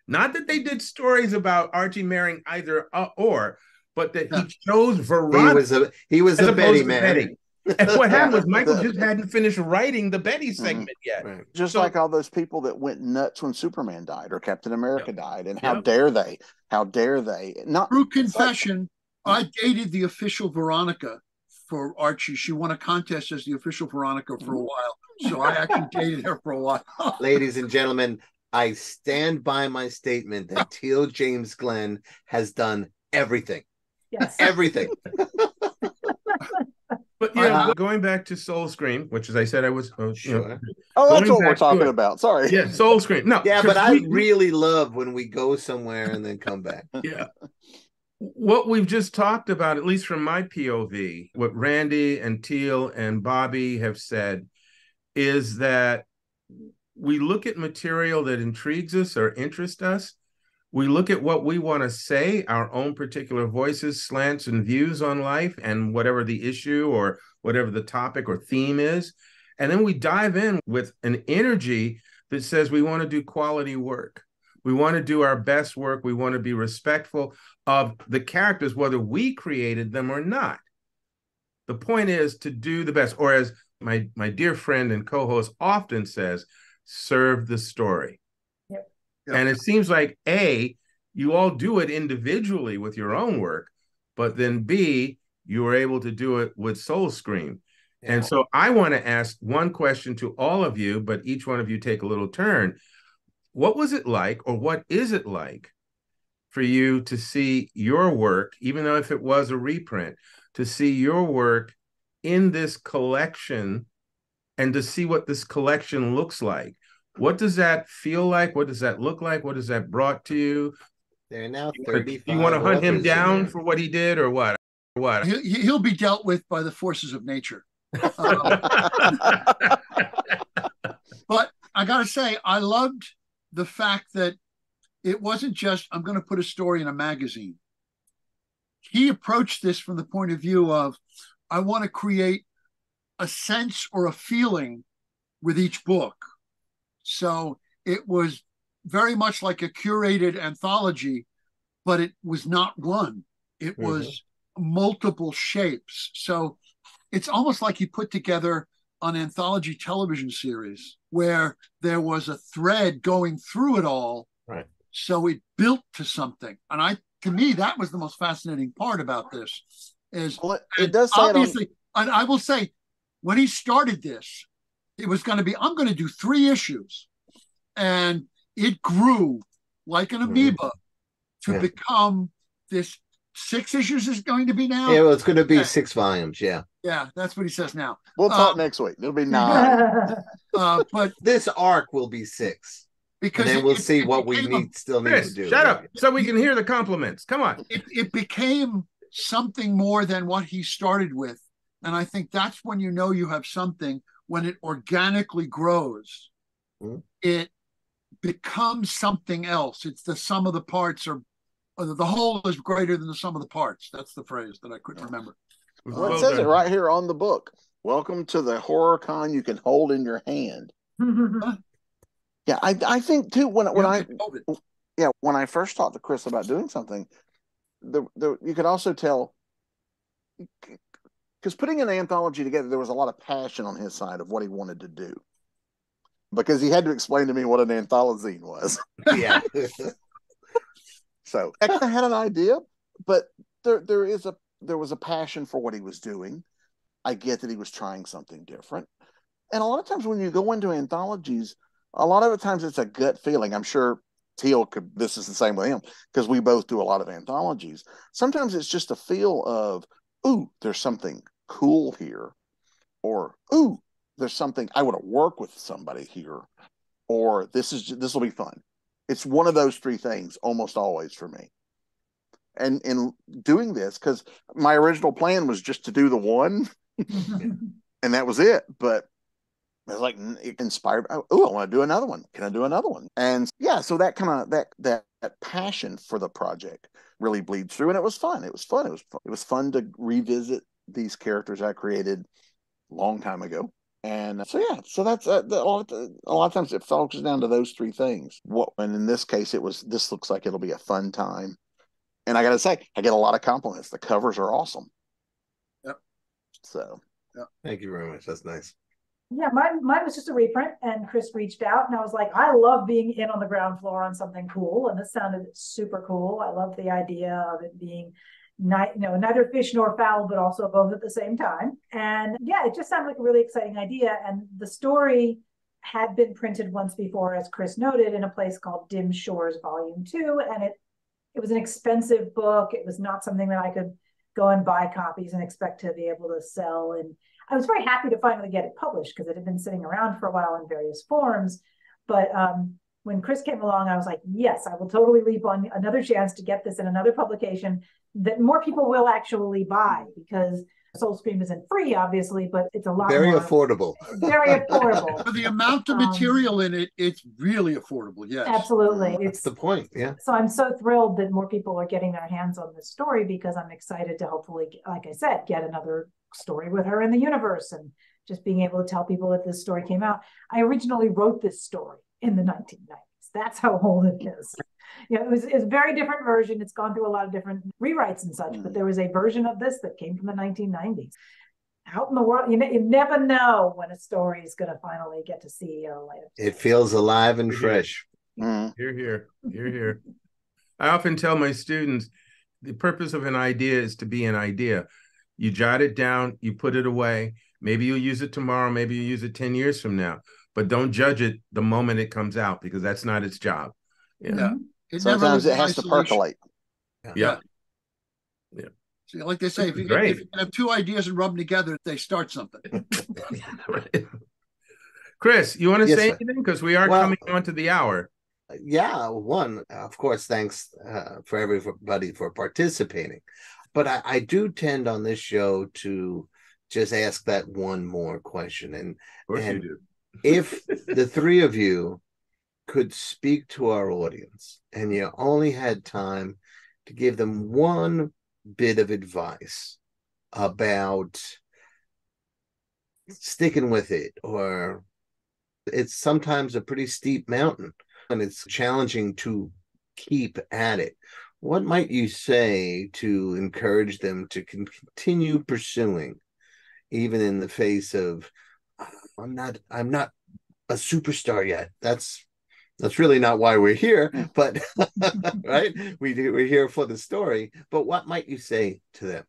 Speaker 1: Not that they did stories about Archie marrying either or, but that he chose Veronica.
Speaker 2: He was a Betty man.
Speaker 1: Betty. And what happened was Michael just hadn't finished writing the Betty segment yet.
Speaker 3: Right. Just like all those people that went nuts when Superman died or Captain America died. And how dare they? How dare they? Not
Speaker 5: True confession, I dated the official Veronica for Archie. She won a contest as the official Veronica for a while. So I actually dated her for a while.
Speaker 2: Ladies and gentlemen, I stand by my statement that Teel James Glenn has done everything.
Speaker 4: Yes.
Speaker 2: Everything.
Speaker 1: But going back to Soul Scream, which as I said, I was
Speaker 3: sure. That's what we're talking about. Sorry.
Speaker 1: Yeah, Soul Scream. No.
Speaker 2: Yeah, but I really love when we go somewhere and then come back.
Speaker 1: Yeah. What we've just talked about, at least from my POV, what Randee and Teel and Bobby have said is that we look at material that intrigues us or interests us. We look at what we want to say, our own particular voices, slants, and views on life, and whatever the issue or whatever the topic or theme is. And then we dive in with an energy that says we want to do quality work. We want to do our best work. We want to be respectful of the characters, whether we created them or not. The point is to do the best, or as my dear friend and co-host often says, serve the story.
Speaker 4: Yep.
Speaker 1: And it seems like A, you all do it individually with your own work, but then B, you were able to do it with Soul Scream. Yeah. And so I want to ask one question to all of you, but each one of you take a little turn. What was it like, or what is it like for you to see your work, even though if it was a reprint, to see your work in this collection and to see what this collection looks like? What does that feel like? What does that look like? What has that brought to you?
Speaker 2: There are now 35.
Speaker 1: You want to hunt him down for what he did, or what? What?
Speaker 5: He'll be dealt with by the forces of nature. But I got to say, I loved the fact that it wasn't just, I'm going to put a story in a magazine. He approached this from the point of view of, I want to create a sense or a feeling with each book. So it was very much like a curated anthology, but it was not one. It was multiple shapes. So it's almost like he put together an anthology television series where there was a thread going through it all.
Speaker 2: Right.
Speaker 5: So it built to something. And to me, that was the most fascinating part about this is,
Speaker 3: well, it does say
Speaker 5: obviously, and I will say, when he started this, it was going to be, I'm going to do 3 issues. And it grew like an amoeba to become this 6 issues is going to be now.
Speaker 2: Yeah, well, it's going to be 6 volumes. Yeah.
Speaker 5: Yeah, that's what he says now.
Speaker 3: We'll talk next week. It'll be 9.
Speaker 2: But this arc will be 6. Because and then we'll see what we still need to do.
Speaker 1: Shut up, so we can hear the compliments. Come on.
Speaker 5: It became something more than what he started with. And I think that's when you know you have something, when it organically grows. It becomes something else. It's the sum of the parts, or the whole is greater than the sum of the parts. That's the phrase that I couldn't remember.
Speaker 3: Well, it says it right here on the book. Welcome to the horror con you can hold in your hand. Yeah, I think too when I first talked to Chris about doing something, you could also tell, because putting an anthology together, there was a lot of passion on his side of what he wanted to do, because he had to explain to me what an antholazine was.
Speaker 2: Yeah.
Speaker 3: So I had an idea, but there was a passion for what he was doing. I get that he was trying something different. And a lot of times when you go into anthologies, a lot of the times it's a gut feeling. I'm sure Teel this is the same with him, because we both do a lot of anthologies. Sometimes it's just a feel of, ooh, there's something cool here, or ooh, there's something I want to work with somebody here, or this will be fun. It's one of those 3 things almost always for me. And in doing this, because my original plan was just to do the one, and that was it. But I was like, it inspired. Oh, I want to do another one. Can I do another one? And yeah, so that kind of that passion for the project really bleeds through, and it was fun. It was fun. It was fun to revisit these characters I created a long time ago. And so yeah, so that's a lot of times it focuses down to those 3 things. And in this case, this looks like it'll be a fun time. And I got to say, I get a lot of compliments. The covers are awesome.
Speaker 5: Yep.
Speaker 3: So.
Speaker 2: Yep. Thank you very much. That's nice.
Speaker 4: Yeah, mine was just a reprint, and Chris reached out, and I was like, I love being in on the ground floor on something cool, and this sounded super cool. I love the idea of it being neither fish nor fowl, but also both at the same time. And yeah, it just sounded like a really exciting idea. And the story had been printed once before, as Chris noted, in a place called Dim Shores Volume 2, and it was an expensive book. It was not something that I could go and buy copies and expect to be able to sell. And I was very happy to finally get it published, because it had been sitting around for a while in various forms. But when Chris came along, I was like, yes, I will totally leap on another chance to get this in another publication that more people will actually buy, because Soul Scream isn't free, obviously, but it's a lot
Speaker 2: very
Speaker 4: more
Speaker 2: affordable.
Speaker 4: Very affordable.
Speaker 5: For the amount of material in it, it's really affordable. Yes,
Speaker 4: absolutely.
Speaker 2: That's the point. Yeah.
Speaker 4: So I'm so thrilled that more people are getting their hands on this story, because I'm excited to hopefully, like I said, get another story with her in the universe, and just being able to tell people that this story came out. I originally wrote this story in the 1990s. That's how old it is. It's a very different version. It's gone through a lot of different rewrites and such, but there was a version of this that came from the 1990s. Out in the world, you never know when a story is going to finally get to CEO later.
Speaker 2: It feels alive and fresh.
Speaker 1: Hear, hear, hear, hear. I often tell my students, the purpose of an idea is to be an idea. You jot it down, you put it away. Maybe you'll use it tomorrow, maybe you'll use it 10 years from now, but don't judge it the moment it comes out, because that's not its job.
Speaker 5: Yeah.
Speaker 3: Sometimes it has to percolate.
Speaker 1: Yeah.
Speaker 5: See, like they say, if you can have two ideas and rub them together, they start something.
Speaker 1: Right. Chris, you want to say anything? Because we are coming on to the hour.
Speaker 2: Yeah, of course, thanks for everybody for participating. But I do tend on this show to just ask that one more question. And,
Speaker 1: of course you do.
Speaker 2: If the three of you could speak to our audience and you only had time to give them one bit of advice about sticking with it, or it's sometimes a pretty steep mountain and it's challenging to keep at it, what might you say to encourage them to continue pursuing, even in the face of I'm not a superstar yet? That's really not why we're here, but right? We're here for the story. But what might you say to them?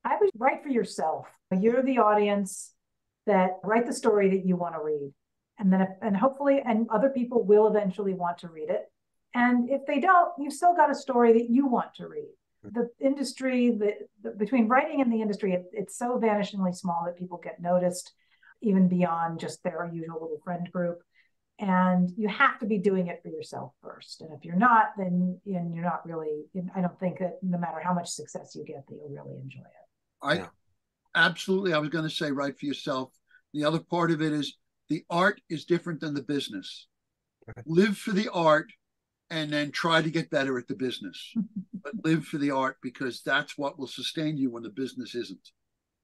Speaker 4: I would write for yourself. You're the audience. That write the story that you want to read, and hopefully, and other people will eventually want to read it. And if they don't, you've still got a story that you want to read. The industry, between writing and the industry, it's so vanishingly small that people get noticed, even beyond just their usual little friend group. And you have to be doing it for yourself first. And if you're not, then you're not really. I don't think that no matter how much success you get, that you'll really enjoy it.
Speaker 5: Absolutely. I was going to say, write for yourself. The other part of it is the art is different than the business. Live for the art and then try to get better at the business. But live for the art, because that's what will sustain you when the business isn't.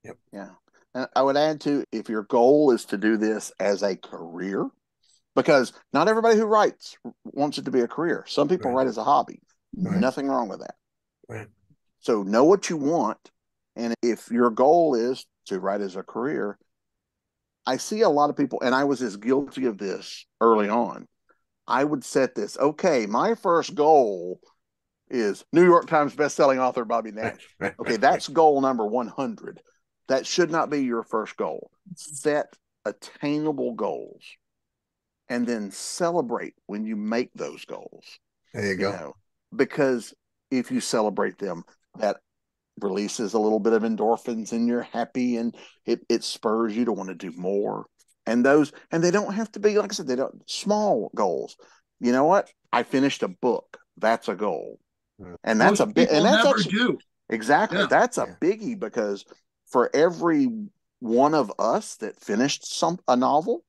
Speaker 3: Yep. Yeah. And I would add to, if your goal is to do this as a career, because not everybody who writes wants it to be a career. Some people write as a hobby. Nothing wrong with that.
Speaker 2: Right.
Speaker 3: So know what you want. And if your goal is to write as a career, I see a lot of people, and I was as guilty of this early on. I would set this, okay, my first goal is New York Times bestselling author Bobby Nash. Okay, that's goal number 100. That should not be your first goal. Set attainable goals and then celebrate when you make those goals.
Speaker 2: There you go.
Speaker 3: Because if you celebrate them, that releases a little bit of endorphins and you're happy, and it spurs you to want to do more. And they don't have to be, like I said, they don't small goals. You know what? I finished a book. That's a goal. And that's a big, and that's actually do. Exactly. Yeah. That's a biggie, because for every one of us that finished a novel,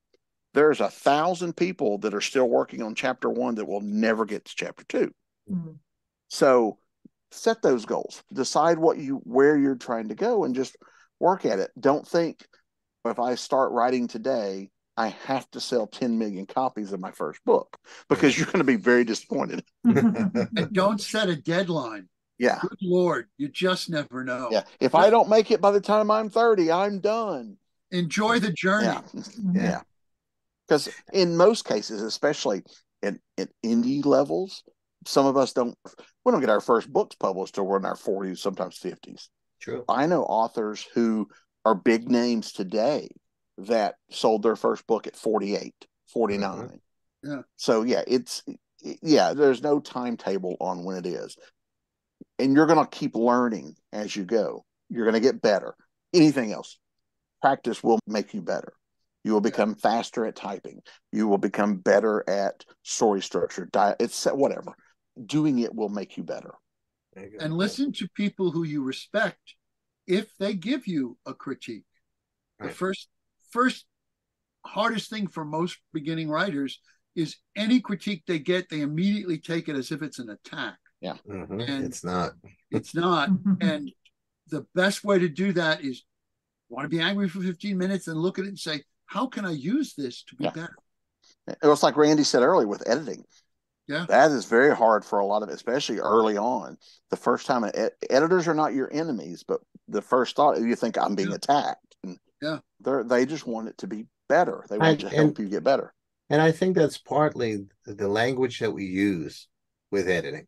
Speaker 3: there's 1,000 people that are still working on chapter 1 that will never get to chapter 2. Mm-hmm. So set those goals, decide where you're trying to go, and just work at it. Don't think, if I start writing today, I have to sell 10 million copies of my first book, because you're going to be very disappointed.
Speaker 5: And don't set a deadline.
Speaker 3: Yeah.
Speaker 5: Good Lord, you just never know.
Speaker 3: Yeah. If I don't make it by the time I'm 30, I'm done.
Speaker 5: Enjoy the journey.
Speaker 3: Yeah. Because in most cases, especially at indie levels, some of us we don't get our first books published till we're in our 40s, sometimes 50s.
Speaker 2: True.
Speaker 3: I know authors who are big names today that sold their first book at 48, 49.
Speaker 5: Mm-hmm. Yeah.
Speaker 3: So there's no timetable on when it is. And you're going to keep learning as you go. You're going to get better. Anything else, practice will make you better. You will become faster at typing. You will become better at story structure, it's whatever. Doing it will make you better.
Speaker 5: And listen to people who you respect if they give you a critique. Right. The first hardest thing for most beginning writers is any critique they get, they immediately take it as if it's an attack.
Speaker 3: Yeah.
Speaker 2: Mm-hmm. And it's not.
Speaker 5: It's not. And the best way to do that is, want to be angry for 15 minutes and look at it and say, how can I use this to be better?
Speaker 3: It was like Randee said earlier with editing.
Speaker 5: Yeah.
Speaker 3: That is very hard for a lot of it, especially early on. The first time, editors are not your enemies, but the first thought, you think I'm being attacked. And they just want it to be better. They want to help you get better.
Speaker 2: And I think that's partly the language that we use with editing.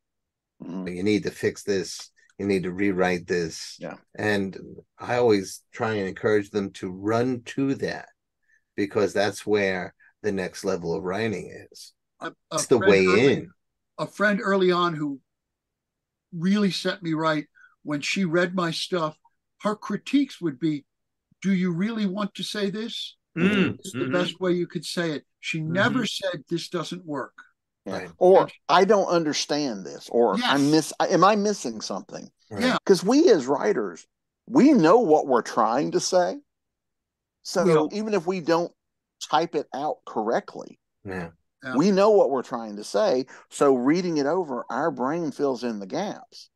Speaker 2: Mm-hmm. You need to fix this. You need to rewrite this.
Speaker 3: Yeah.
Speaker 2: And I always try and encourage them to run to that, because that's where the next level of writing is. It's the way in.
Speaker 5: A friend early on who really set me right, when she read my stuff, her critiques would be, do you really want to say this? It's the best way you could say it. She never said this doesn't work.
Speaker 3: Yeah. Right. Or I don't understand this, or am I missing something?
Speaker 5: Right. Yeah.
Speaker 3: Because we as writers, we know what we're trying to say. So even if we don't type it out correctly, we know what we're trying to say. So reading it over, our brain fills in the gaps.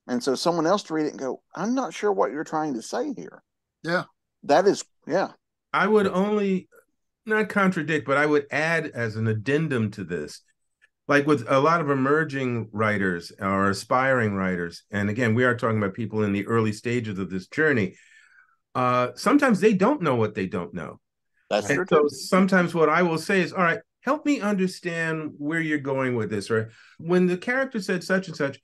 Speaker 3: And so someone else to read it and go, I'm not sure what you're trying to say here.
Speaker 5: Yeah.
Speaker 3: That is,
Speaker 1: I would only, not contradict, but I would add as an addendum to this, like with a lot of emerging writers or aspiring writers, and again, we are talking about people in the early stages of this journey, sometimes they don't know what they don't know.
Speaker 3: That's true.
Speaker 1: So sometimes what I will say is, all right, help me understand where you're going with this. Or when the character said such and such,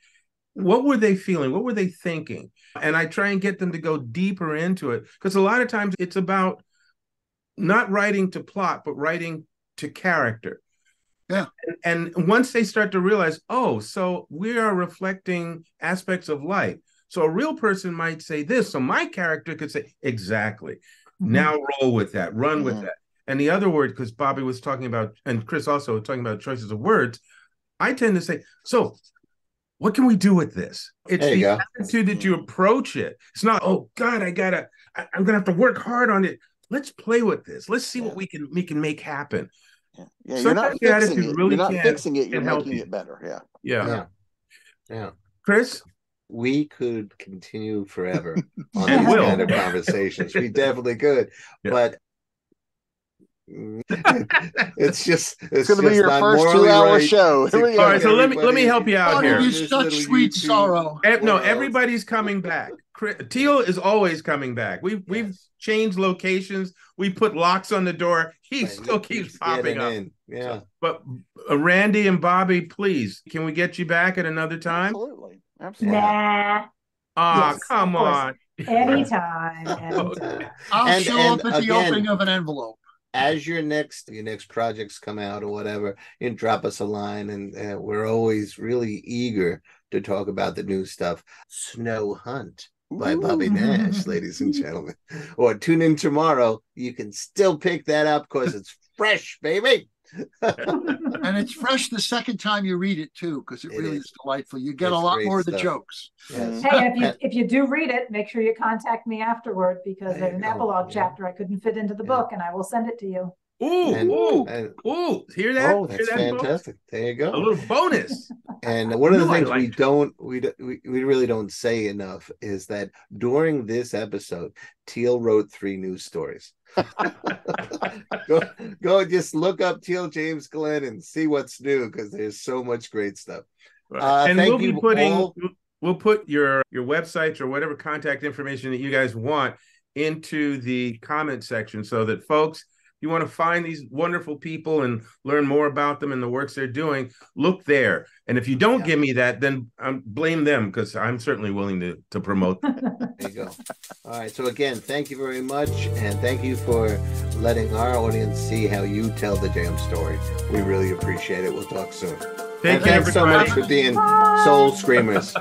Speaker 1: what were they feeling? What were they thinking? And I try and get them to go deeper into it, because a lot of times it's about not writing to plot, but writing to character.
Speaker 5: Yeah.
Speaker 1: And once they start to realize, oh, so we are reflecting aspects of life. So a real person might say this. So my character could say, exactly. Mm-hmm. Now roll with that, run with that. And the other word, because Bobby was talking about, and Chris also talking about choices of words, I tend to say, so what can we do with this? It's the attitude that you approach it. It's not, oh God, I'm gonna have to work hard on it. Let's play with this. Let's see what we can make happen.
Speaker 3: Yeah, you're not fixing it. You're not fixing it. You're making it better.
Speaker 1: Yeah. Chris,
Speaker 2: we could continue forever on these kind of conversations. We definitely could, but it's
Speaker 3: going to be your first 2-hour show.
Speaker 1: All right, so let me help you out here.
Speaker 5: Such sweet sorrow.
Speaker 1: No, everybody's coming back. Teel is always coming back. We've changed locations. We put locks on the door. He still keeps popping up.
Speaker 2: Yeah.
Speaker 1: But Randee and Bobby, please, can we get you back at another time?
Speaker 3: Absolutely.
Speaker 4: Nah.
Speaker 1: Come on.
Speaker 4: Anytime.
Speaker 1: Okay.
Speaker 5: I'll show up at the opening of an envelope.
Speaker 2: As your next projects come out or whatever, and drop us a line, and we're always really eager to talk about the new stuff. Snow Hunt by Bobby Nash, ladies and gentlemen. Or tune in tomorrow. You can still pick that up because it's fresh, baby.
Speaker 5: And it's fresh the second time you read it too, because it really is delightful. You get a lot more of the jokes.
Speaker 4: Yes. Hey, if you do read it, make sure you contact me afterward, because there's an epilogue chapter I couldn't fit into the book, and I will send it to you.
Speaker 1: Ooh, hear that?
Speaker 2: Oh, that's fantastic. Folks? There you go.
Speaker 1: A little bonus.
Speaker 2: And one of the things we really don't say enough is that during this episode, Teel wrote 3 news stories. go just look up Teel James Glenn and see what's new, because there's so much great stuff.
Speaker 1: And we'll put your websites or whatever contact information that you guys want into the comment section, so that folks, if you want to find these wonderful people and learn more about them and the works they're doing, look there. And if you don't give me that, then blame them, because I'm certainly willing to promote them.
Speaker 2: There you go. All right. So again, thank you very much. And thank you for letting our audience see how you tell the damn story. We really appreciate it. We'll talk soon.
Speaker 1: Thanks
Speaker 2: so much for being Soul Screamers.